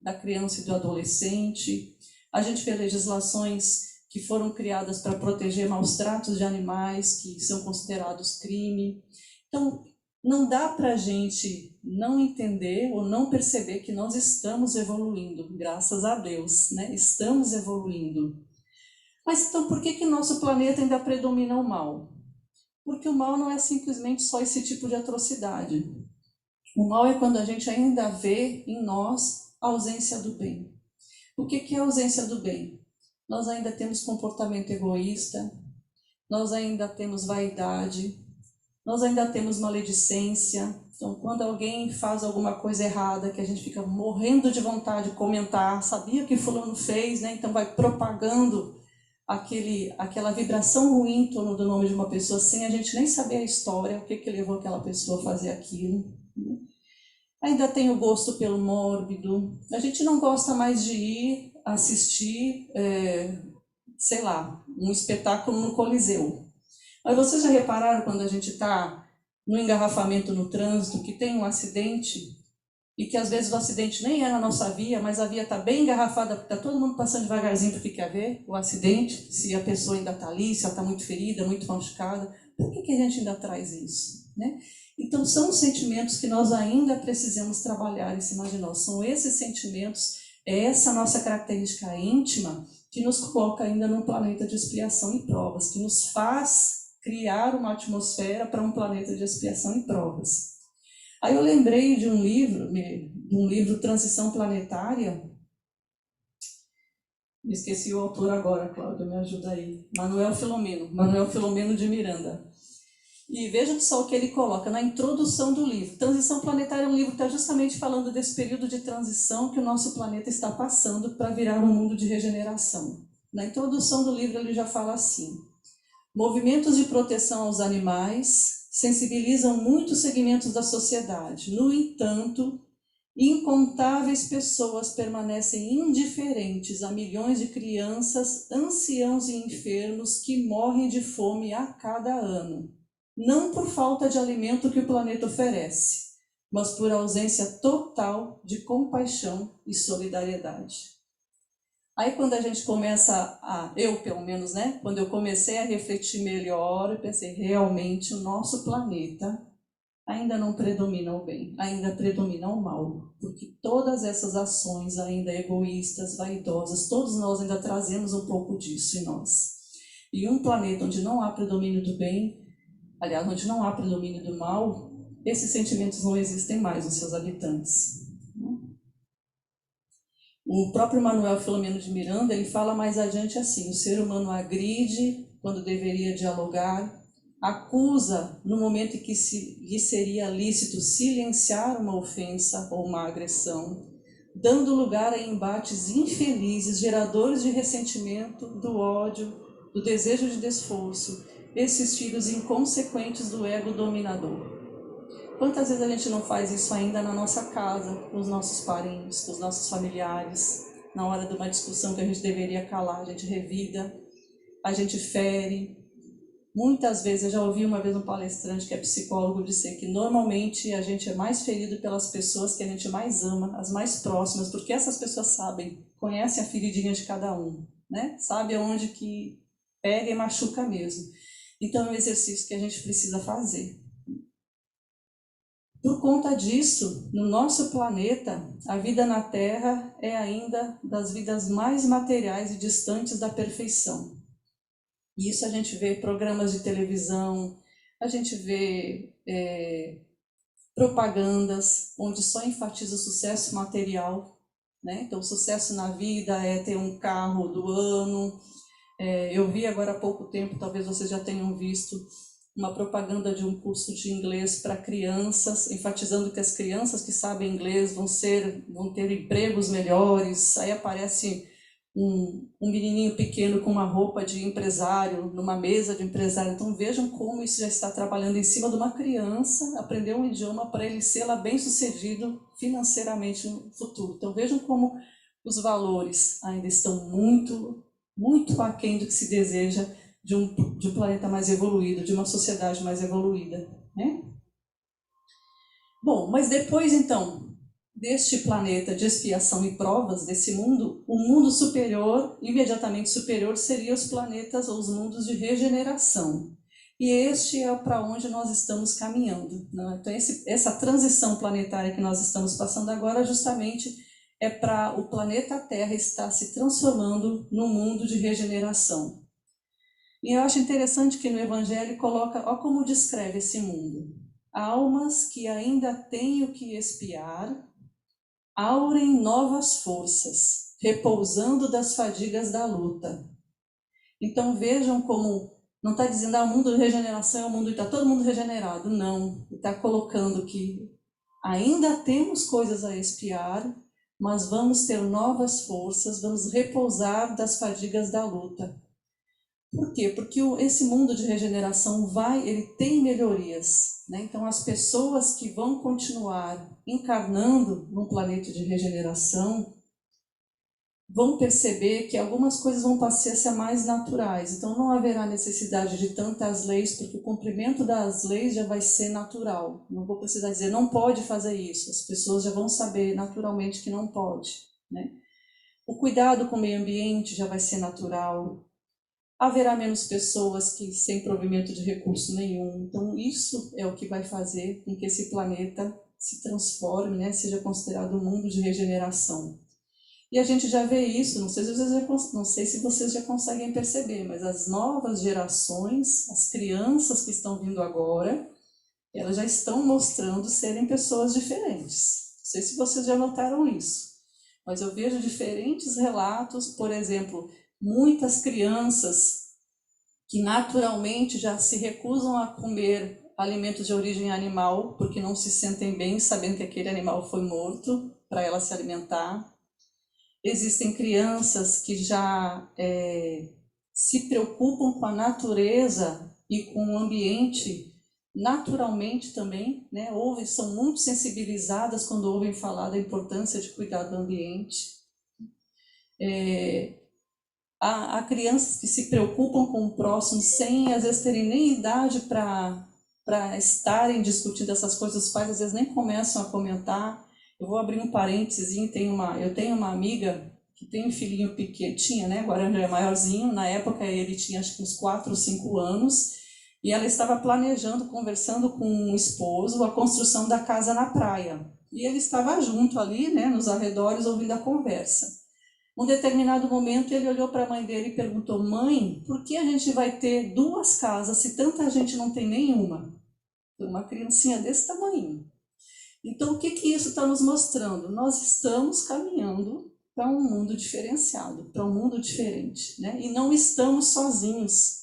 da criança e do adolescente, a gente vê legislações que foram criadas para proteger maus tratos de animais, que são considerados crime. Então, não dá para a gente não entender ou não perceber que nós estamos evoluindo, graças a Deus, né? Estamos evoluindo. Mas então, por que nosso planeta ainda predomina o mal? Porque o mal não é simplesmente só esse tipo de atrocidade. O mal é quando a gente ainda vê em nós a ausência do bem. O que é a ausência do bem? Nós ainda temos comportamento egoísta, nós ainda temos vaidade, nós ainda temos maledicência. Então, quando alguém faz alguma coisa errada, que a gente fica morrendo de vontade de comentar, sabia que fulano fez, né? Então vai propagando aquela vibração ruim em torno do nome de uma pessoa, sem a gente nem saber a história, o que levou aquela pessoa a fazer aquilo. Ainda tem o gosto pelo mórbido. A gente não gosta mais de ir assistir, sei lá, um espetáculo no Coliseu. Mas vocês já repararam quando a gente está no engarrafamento no trânsito, que tem um acidente, e que às vezes o acidente nem é na nossa via, mas a via está bem engarrafada, porque está todo mundo passando devagarzinho porque quer ver o acidente, se a pessoa ainda está ali, se ela está muito ferida, muito machucada. Por que a gente ainda traz isso, né? Então, são sentimentos que nós ainda precisamos trabalhar em cima de nós. São esses sentimentos, é essa nossa característica íntima que nos coloca ainda num planeta de expiação e provas, que nos faz criar uma atmosfera para um planeta de expiação e provas. Aí eu lembrei de um livro Transição Planetária. Me esqueci o autor agora, Cláudia, me ajuda aí. Manuel Filomeno de Miranda. E veja só o que ele coloca na introdução do livro. Transição Planetária é um livro que está justamente falando desse período de transição que o nosso planeta está passando para virar um mundo de regeneração. Na introdução do livro ele já fala assim: movimentos de proteção aos animais sensibilizam muitos segmentos da sociedade. No entanto, incontáveis pessoas permanecem indiferentes a milhões de crianças, anciãos e enfermos que morrem de fome a cada ano. Não por falta de alimento que o planeta oferece, mas por ausência total de compaixão e solidariedade. Aí quando a gente começa eu pelo menos, né? Quando eu comecei a refletir melhor, eu pensei, realmente o nosso planeta ainda não predomina o bem, ainda predomina o mal, porque todas essas ações ainda egoístas, vaidosas, todos nós ainda trazemos um pouco disso em nós. E um planeta onde não há predomínio do bem, aliás, onde não há predomínio do mal, esses sentimentos não existem mais nos seus habitantes. O próprio Manuel Filomeno de Miranda, ele fala mais adiante assim: o ser humano agride quando deveria dialogar, acusa no momento em que lhe seria lícito silenciar uma ofensa ou uma agressão, dando lugar a embates infelizes, geradores de ressentimento, do ódio, do desejo de desforço, esses filhos inconsequentes do ego dominador. Quantas vezes a gente não faz isso ainda na nossa casa, com os nossos parentes, com os nossos familiares, na hora de uma discussão que a gente deveria calar, a gente revida, a gente fere. Muitas vezes, eu já ouvi uma vez um palestrante que é psicólogo dizer que normalmente a gente é mais ferido pelas pessoas que a gente mais ama, as mais próximas, porque essas pessoas sabem, conhecem a feridinha de cada um, né? Sabe aonde que pega e machuca mesmo. Então é um exercício que a gente precisa fazer. Por conta disso, no nosso planeta, a vida na Terra é ainda das vidas mais materiais e distantes da perfeição. E isso a gente vê em programas de televisão, a gente vê propagandas onde só enfatiza o sucesso material, né? Então, o sucesso na vida é ter um carro do ano. Eu vi agora há pouco tempo, talvez vocês já tenham visto, uma propaganda de um curso de inglês para crianças, enfatizando que as crianças que sabem inglês vão ter empregos melhores. Aí aparece um menininho pequeno com uma roupa de empresário, numa mesa de empresário. Então vejam como isso já está trabalhando em cima de uma criança, aprender um idioma para ele ser lá bem-sucedido financeiramente no futuro. Então vejam como os valores ainda estão muito, muito aquém do que se deseja de um planeta mais evoluído, de uma sociedade mais evoluída, né? Bom, mas depois então deste planeta de expiação e provas, desse mundo, o mundo superior, imediatamente superior, seria os planetas ou os mundos de regeneração. E este é para onde nós estamos caminhando, né? Então essa transição planetária que nós estamos passando agora justamente é para o planeta Terra estar se transformando num mundo de regeneração. E eu acho interessante que no Evangelho coloca, ó como descreve esse mundo: almas que ainda têm o que expiar, aurem novas forças, repousando das fadigas da luta. Então vejam como, não está dizendo, o mundo de regeneração é o mundo que está todo mundo regenerado. Não, está colocando que ainda temos coisas a expiar, mas vamos ter novas forças, vamos repousar das fadigas da luta. Por quê? Porque esse mundo de regeneração ele tem melhorias, né? Então as pessoas que vão continuar encarnando num planeta de regeneração vão perceber que algumas coisas vão passar a ser mais naturais. Então, não haverá necessidade de tantas leis, porque o cumprimento das leis já vai ser natural. Não vou precisar dizer, não pode fazer isso. As pessoas já vão saber naturalmente que não pode, né? O cuidado com o meio ambiente já vai ser natural. Haverá menos pessoas que sem provimento de recurso nenhum. Então, isso é o que vai fazer com que esse planeta se transforme, né? Seja considerado um mundo de regeneração. E a gente já vê isso, não sei se vocês já conseguem perceber, mas as novas gerações, as crianças que estão vindo agora, elas já estão mostrando serem pessoas diferentes. Não sei se vocês já notaram isso, mas eu vejo diferentes relatos, por exemplo, muitas crianças que naturalmente já se recusam a comer alimentos de origem animal, porque não se sentem bem sabendo que aquele animal foi morto para ela se alimentar. Existem crianças que já se preocupam com a natureza e com o ambiente naturalmente também, né? São muito sensibilizadas quando ouvem falar da importância de cuidar do ambiente. Há crianças que se preocupam com o próximo sem, às vezes, terem nem idade para estarem discutindo essas coisas. Os pais, às vezes, nem começam a comentar. Eu vou abrir um parênteses, eu tenho uma amiga que tem um filhinho pequeno, tinha, né? Agora ele é maiorzinho, na época ele tinha acho que uns 4 ou 5 anos, e ela estava planejando, conversando com o esposo, a construção da casa na praia. E ele estava junto ali, né, nos arredores, ouvindo a conversa. Num determinado momento ele olhou para a mãe dele e perguntou: mãe, por que a gente vai ter 2 casas se tanta gente não tem nenhuma? Uma criancinha desse tamanho. Então, o que isso está nos mostrando? Nós estamos caminhando para um mundo diferenciado, para um mundo diferente, né? E não estamos sozinhos.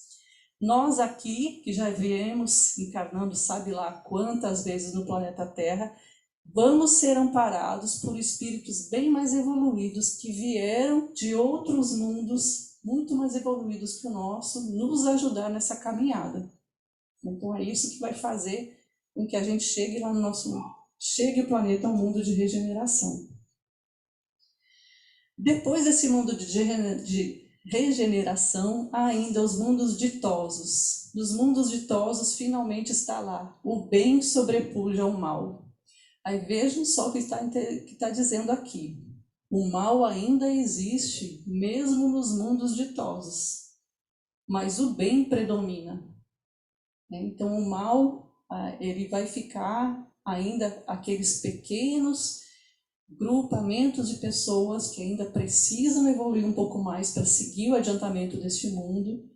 Nós aqui, que já viemos encarnando, sabe lá quantas vezes no planeta Terra, vamos ser amparados por espíritos bem mais evoluídos que vieram de outros mundos muito mais evoluídos que o nosso, nos ajudar nessa caminhada. Então, é isso que vai fazer com que a gente chegue lá no nosso mundo. Chegue o planeta a um mundo de regeneração. Depois desse mundo de regeneração, há ainda os mundos ditosos. Nos mundos ditosos, finalmente está lá: o bem sobrepuja o mal. Aí vejam só o que está dizendo aqui. O mal ainda existe, mesmo nos mundos ditosos, mas o bem predomina. Então, o mal, ele vai ficar ainda aqueles pequenos grupamentos de pessoas que ainda precisam evoluir um pouco mais para seguir o adiantamento deste mundo,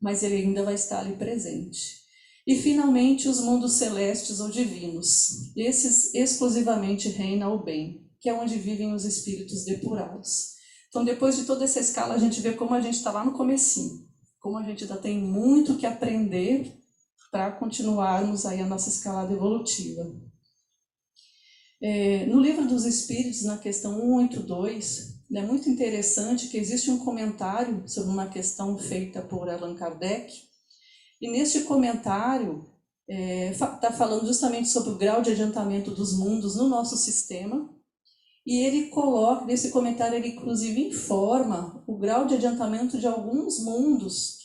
mas ele ainda vai estar ali presente. E, finalmente, os mundos celestes ou divinos. Esses exclusivamente reina o bem, que é onde vivem os espíritos depurados. Então, depois de toda essa escala, a gente vê como a gente está lá no comecinho, como a gente ainda tem muito que aprender para continuarmos aí a nossa escalada evolutiva. No Livro dos Espíritos, na questão 182, é muito interessante que existe um comentário sobre uma questão feita por Allan Kardec, e neste comentário está falando justamente sobre o grau de adiantamento dos mundos no nosso sistema, e ele coloca, nesse comentário, ele inclusive informa o grau de adiantamento de alguns mundos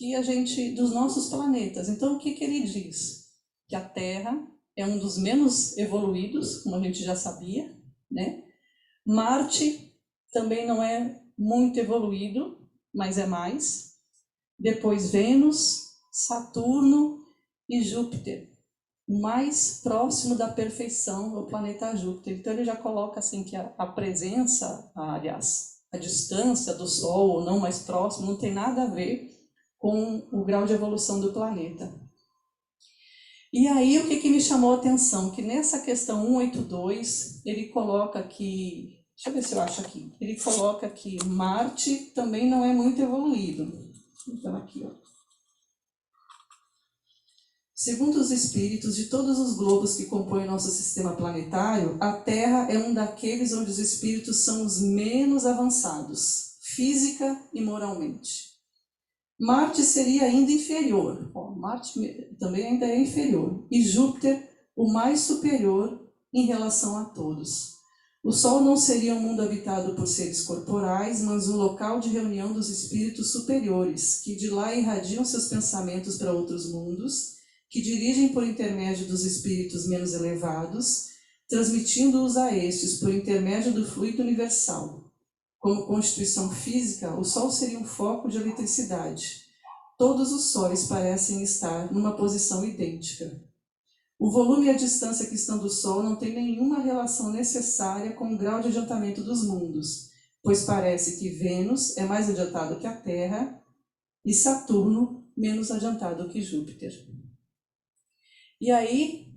dos nossos planetas. Então, o que ele diz? Que a Terra é um dos menos evoluídos, como a gente já sabia, né? Marte também não é muito evoluído, mas é mais. Depois Vênus, Saturno e Júpiter. O mais próximo da perfeição é o planeta Júpiter. Então ele já coloca assim que a presença, aliás, a distância do Sol ou não mais próximo não tem nada a ver com o grau de evolução do planeta. E aí o que me chamou a atenção? Que nessa questão 182, ele coloca que, deixa eu ver se eu acho aqui, ele coloca que Marte também não é muito evoluído. Então aqui, ó. Segundo os espíritos de todos os globos que compõem nosso sistema planetário, a Terra é um daqueles onde os espíritos são os menos avançados, física e moralmente. Marte seria ainda inferior, Marte também ainda é inferior, e Júpiter o mais superior em relação a todos. O Sol não seria um mundo habitado por seres corporais, mas um local de reunião dos espíritos superiores, que de lá irradiam seus pensamentos para outros mundos, que dirigem por intermédio dos espíritos menos elevados, transmitindo-os a estes por intermédio do fluido universal. Como constituição física, o Sol seria um foco de eletricidade. Todos os sóis parecem estar numa posição idêntica. O volume e a distância que estão do Sol não tem nenhuma relação necessária com o grau de adiantamento dos mundos, pois parece que Vênus é mais adiantado que a Terra e Saturno menos adiantado que Júpiter. E aí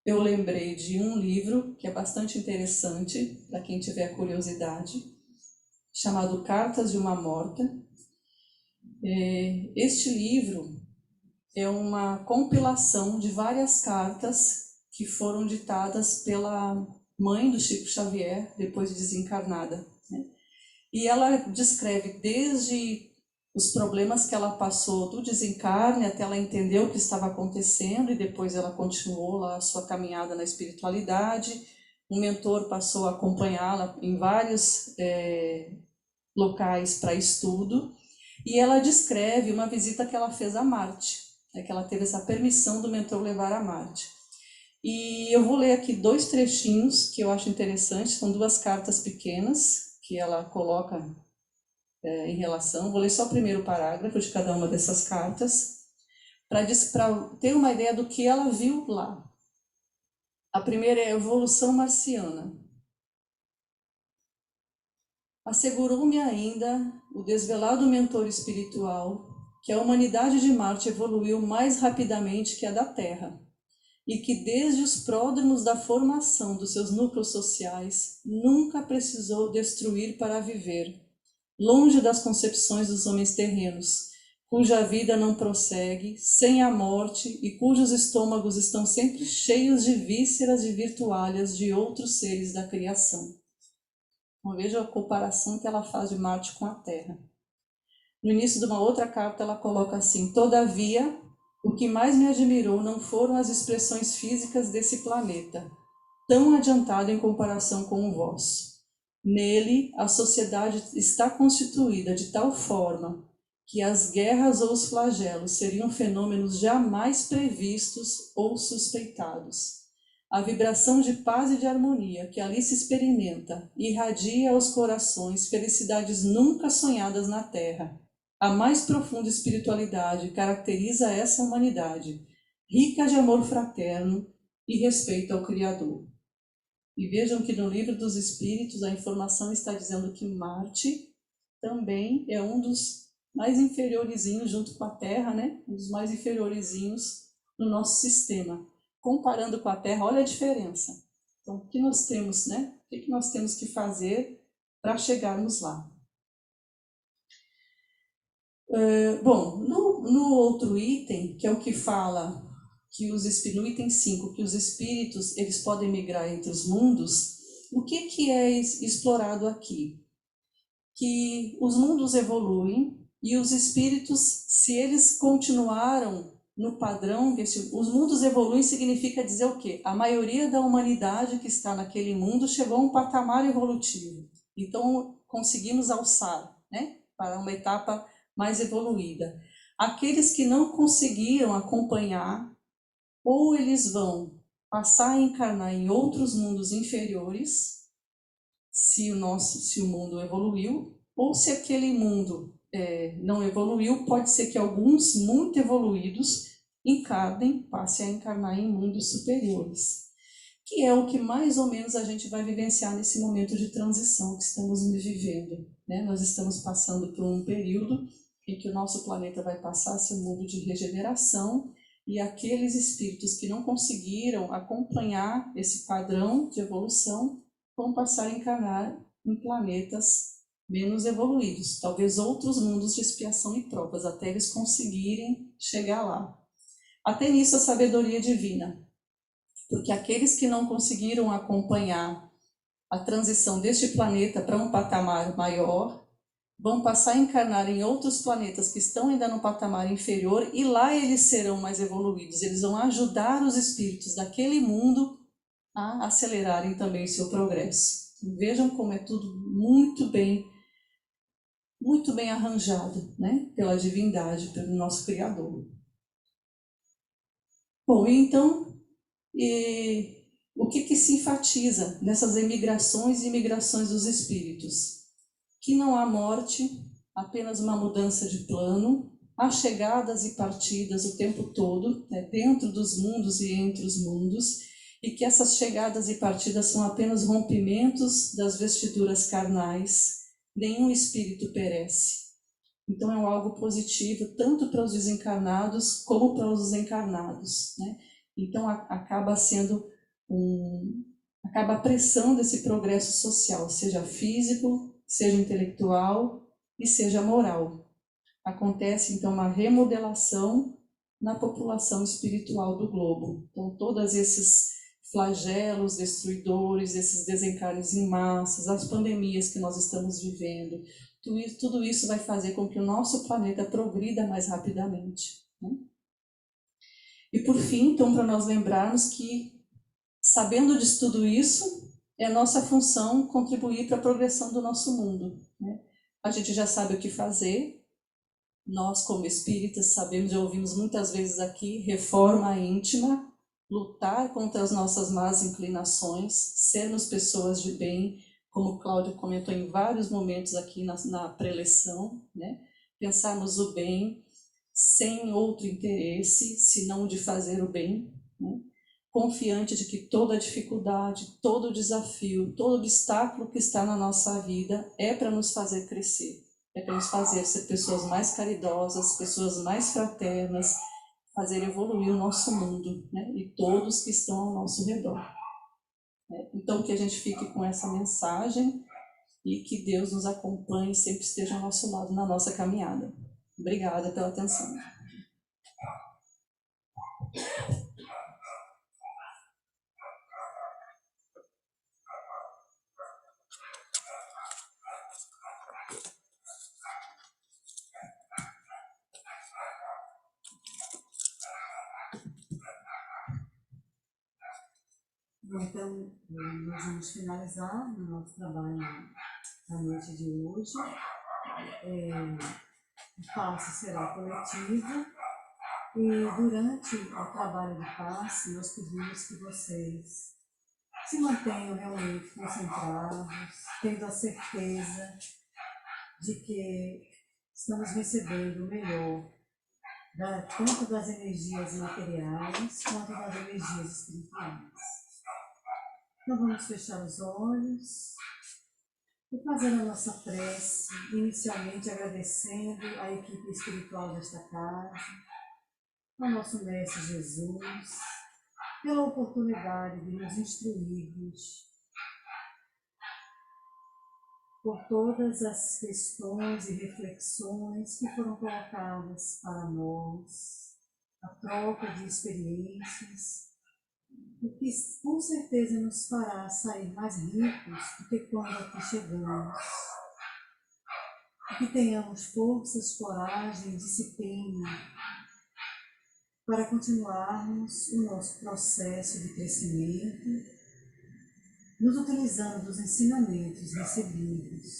eu lembrei de um livro que é bastante interessante, para quem tiver curiosidade, chamado Cartas de uma Morta. Este livro é uma compilação de várias cartas que foram ditadas pela mãe do Chico Xavier, depois de desencarnada, né? E ela descreve desde os problemas que ela passou do desencarne até ela entender o que estava acontecendo, e depois ela continuou lá a sua caminhada na espiritualidade. Um mentor passou a acompanhá-la em vários locais para estudo, e ela descreve uma visita que ela fez a Marte, que ela teve essa permissão do mentor levar a Marte. E eu vou ler aqui 2 trechinhos que eu acho interessantes, são 2 cartas pequenas que ela coloca em relação. Vou ler só o primeiro parágrafo de cada uma dessas cartas, para ter uma ideia do que ela viu lá. A primeira é a evolução marciana. Assegurou-me ainda o desvelado mentor espiritual que a humanidade de Marte evoluiu mais rapidamente que a da Terra, e que desde os pródromos da formação dos seus núcleos sociais nunca precisou destruir para viver, longe das concepções dos homens terrenos, cuja vida não prossegue, sem a morte, e cujos estômagos estão sempre cheios de vísceras e virtualhas de outros seres da criação. Então, veja a comparação que ela faz de Marte com a Terra. No início de uma outra carta, ela coloca assim: todavia, o que mais me admirou não foram as expressões físicas desse planeta, tão adiantado em comparação com o vosso. Nele, a sociedade está constituída de tal forma que as guerras ou os flagelos seriam fenômenos jamais previstos ou suspeitados. A vibração de paz e de harmonia que ali se experimenta irradia aos corações felicidades nunca sonhadas na Terra. A mais profunda espiritualidade caracteriza essa humanidade, rica de amor fraterno e respeito ao Criador. E vejam que no Livro dos Espíritos a informação está dizendo que Marte também é um dos mais inferiorizinhos, junto com a Terra, né? Um dos mais inferiorizinhos no nosso sistema. Comparando com a Terra, olha a diferença. Então, o que nós temos, né? O que nós temos que fazer para chegarmos lá? Bom, no outro item, que é o que fala que no item 5, que os espíritos eles podem migrar entre os mundos, o que é explorado aqui? Que os mundos evoluem e os espíritos, se eles continuaram no padrão, os mundos evoluem significa dizer o quê? A maioria da humanidade que está naquele mundo chegou a um patamar evolutivo. Então, conseguimos alçar, né, para uma etapa mais evoluída. Aqueles que não conseguiram acompanhar, ou eles vão passar a encarnar em outros mundos inferiores, se o mundo evoluiu, ou se aquele mundo não evoluiu, pode ser que alguns muito evoluídos passem a encarnar em mundos superiores, que é o que mais ou menos a gente vai vivenciar nesse momento de transição que estamos vivendo, né? Nós estamos passando por um período em que o nosso planeta vai passar a ser um mundo de regeneração, e aqueles espíritos que não conseguiram acompanhar esse padrão de evolução vão passar a encarnar em planetas menos evoluídos, talvez outros mundos de expiação e provas, até eles conseguirem chegar lá. Até nisso a sabedoria divina, porque aqueles que não conseguiram acompanhar a transição deste planeta para um patamar maior, vão passar a encarnar em outros planetas que estão ainda no patamar inferior, e lá eles serão mais evoluídos. Eles vão ajudar os espíritos daquele mundo a acelerarem também o seu progresso. Vejam como é tudo muito bem arranjado, né? Pela divindade, pelo nosso Criador. Bom, então, o que se enfatiza nessas emigrações e imigrações dos espíritos? Que não há morte, apenas uma mudança de plano, há chegadas e partidas o tempo todo, né, dentro dos mundos e entre os mundos, e que essas chegadas e partidas são apenas rompimentos das vestiduras carnais, nenhum espírito perece. Então é algo positivo tanto para os desencarnados como para os encarnados, né? Então acaba sendo acaba apressando esse progresso social, seja físico, seja intelectual e seja moral. Acontece então uma remodelação na população espiritual do globo. Então todos esses flagelos destruidores, esses desencarnes em massas, as pandemias que nós estamos vivendo, tudo isso vai fazer com que o nosso planeta progrida mais rapidamente, né? E por fim, então, para nós lembrarmos que, sabendo de tudo isso, é nossa função contribuir para a progressão do nosso mundo, né? A gente já sabe o que fazer, nós como espíritas sabemos, já ouvimos muitas vezes aqui, reforma íntima, lutar contra as nossas más inclinações, sermos pessoas de bem, como o Cláudio comentou em vários momentos aqui na preleção, né? Pensarmos o bem sem outro interesse, senão o de fazer o bem, né? Confiante de que toda dificuldade, todo desafio, todo obstáculo que está na nossa vida é para nos fazer crescer, é para nos fazer ser pessoas mais caridosas, pessoas mais fraternas, fazer evoluir o nosso mundo, né? E todos que estão ao nosso redor. Então, que a gente fique com essa mensagem e que Deus nos acompanhe e sempre esteja ao nosso lado na nossa caminhada. Obrigada pela atenção. Bom, então, nós vamos finalizar o nosso trabalho na noite de hoje. O passe será coletivo e durante o trabalho de passe nós pedimos que vocês se mantenham realmente concentrados, tendo a certeza de que estamos recebendo o melhor, tanto das energias materiais quanto das energias espirituais. Então vamos fechar os olhos e fazer a nossa prece, inicialmente agradecendo a equipe espiritual desta casa, ao nosso Mestre Jesus, pela oportunidade de nos instruirmos, por todas as questões e reflexões que foram colocadas para nós, a troca de experiências, o que com certeza nos fará sair mais ricos do que quando aqui chegamos. Que tenhamos forças, coragem, disciplina para continuarmos o nosso processo de crescimento, nos utilizando dos ensinamentos recebidos.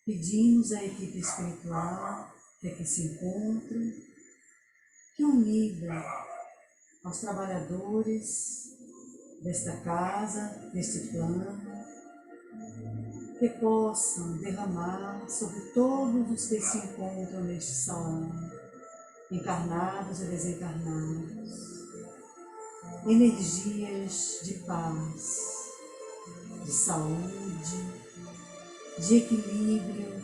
Pedimos à equipe espiritual que aqui se encontra, que unida aos trabalhadores desta casa, deste plano, que possam derramar sobre todos os que se encontram neste salão, encarnados e desencarnados, energias de paz, de saúde, de equilíbrio,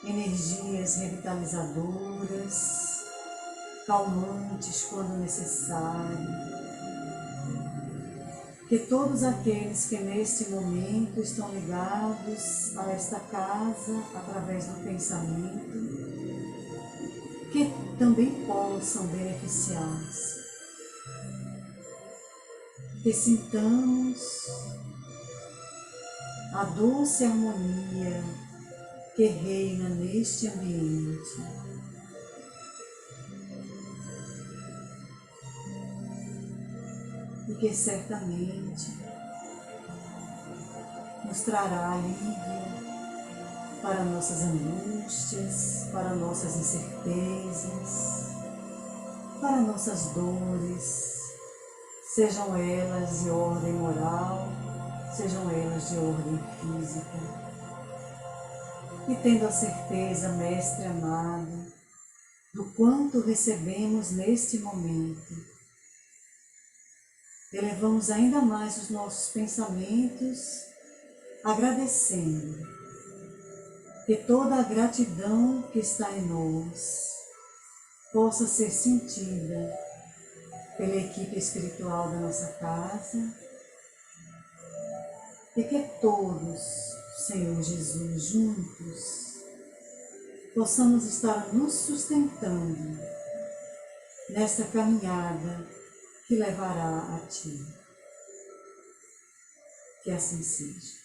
energias revitalizadoras, calmantes quando necessário. Que todos aqueles que neste momento estão ligados a esta casa através do pensamento, que também possam beneficiar-se. Que sintamos a doce harmonia que reina neste ambiente. e que certamente nos trará alívio para nossas angústias, para nossas incertezas, para nossas dores, sejam elas de ordem moral, sejam elas de ordem física. E tendo a certeza, Mestre amado, do quanto recebemos neste momento, elevamos ainda mais os nossos pensamentos, agradecendo que toda a gratidão que está em nós possa ser sentida pela equipe espiritual da nossa casa e que todos, Senhor Jesus, juntos, possamos estar nos sustentando nesta caminhada que levará a Ti. Que assim seja.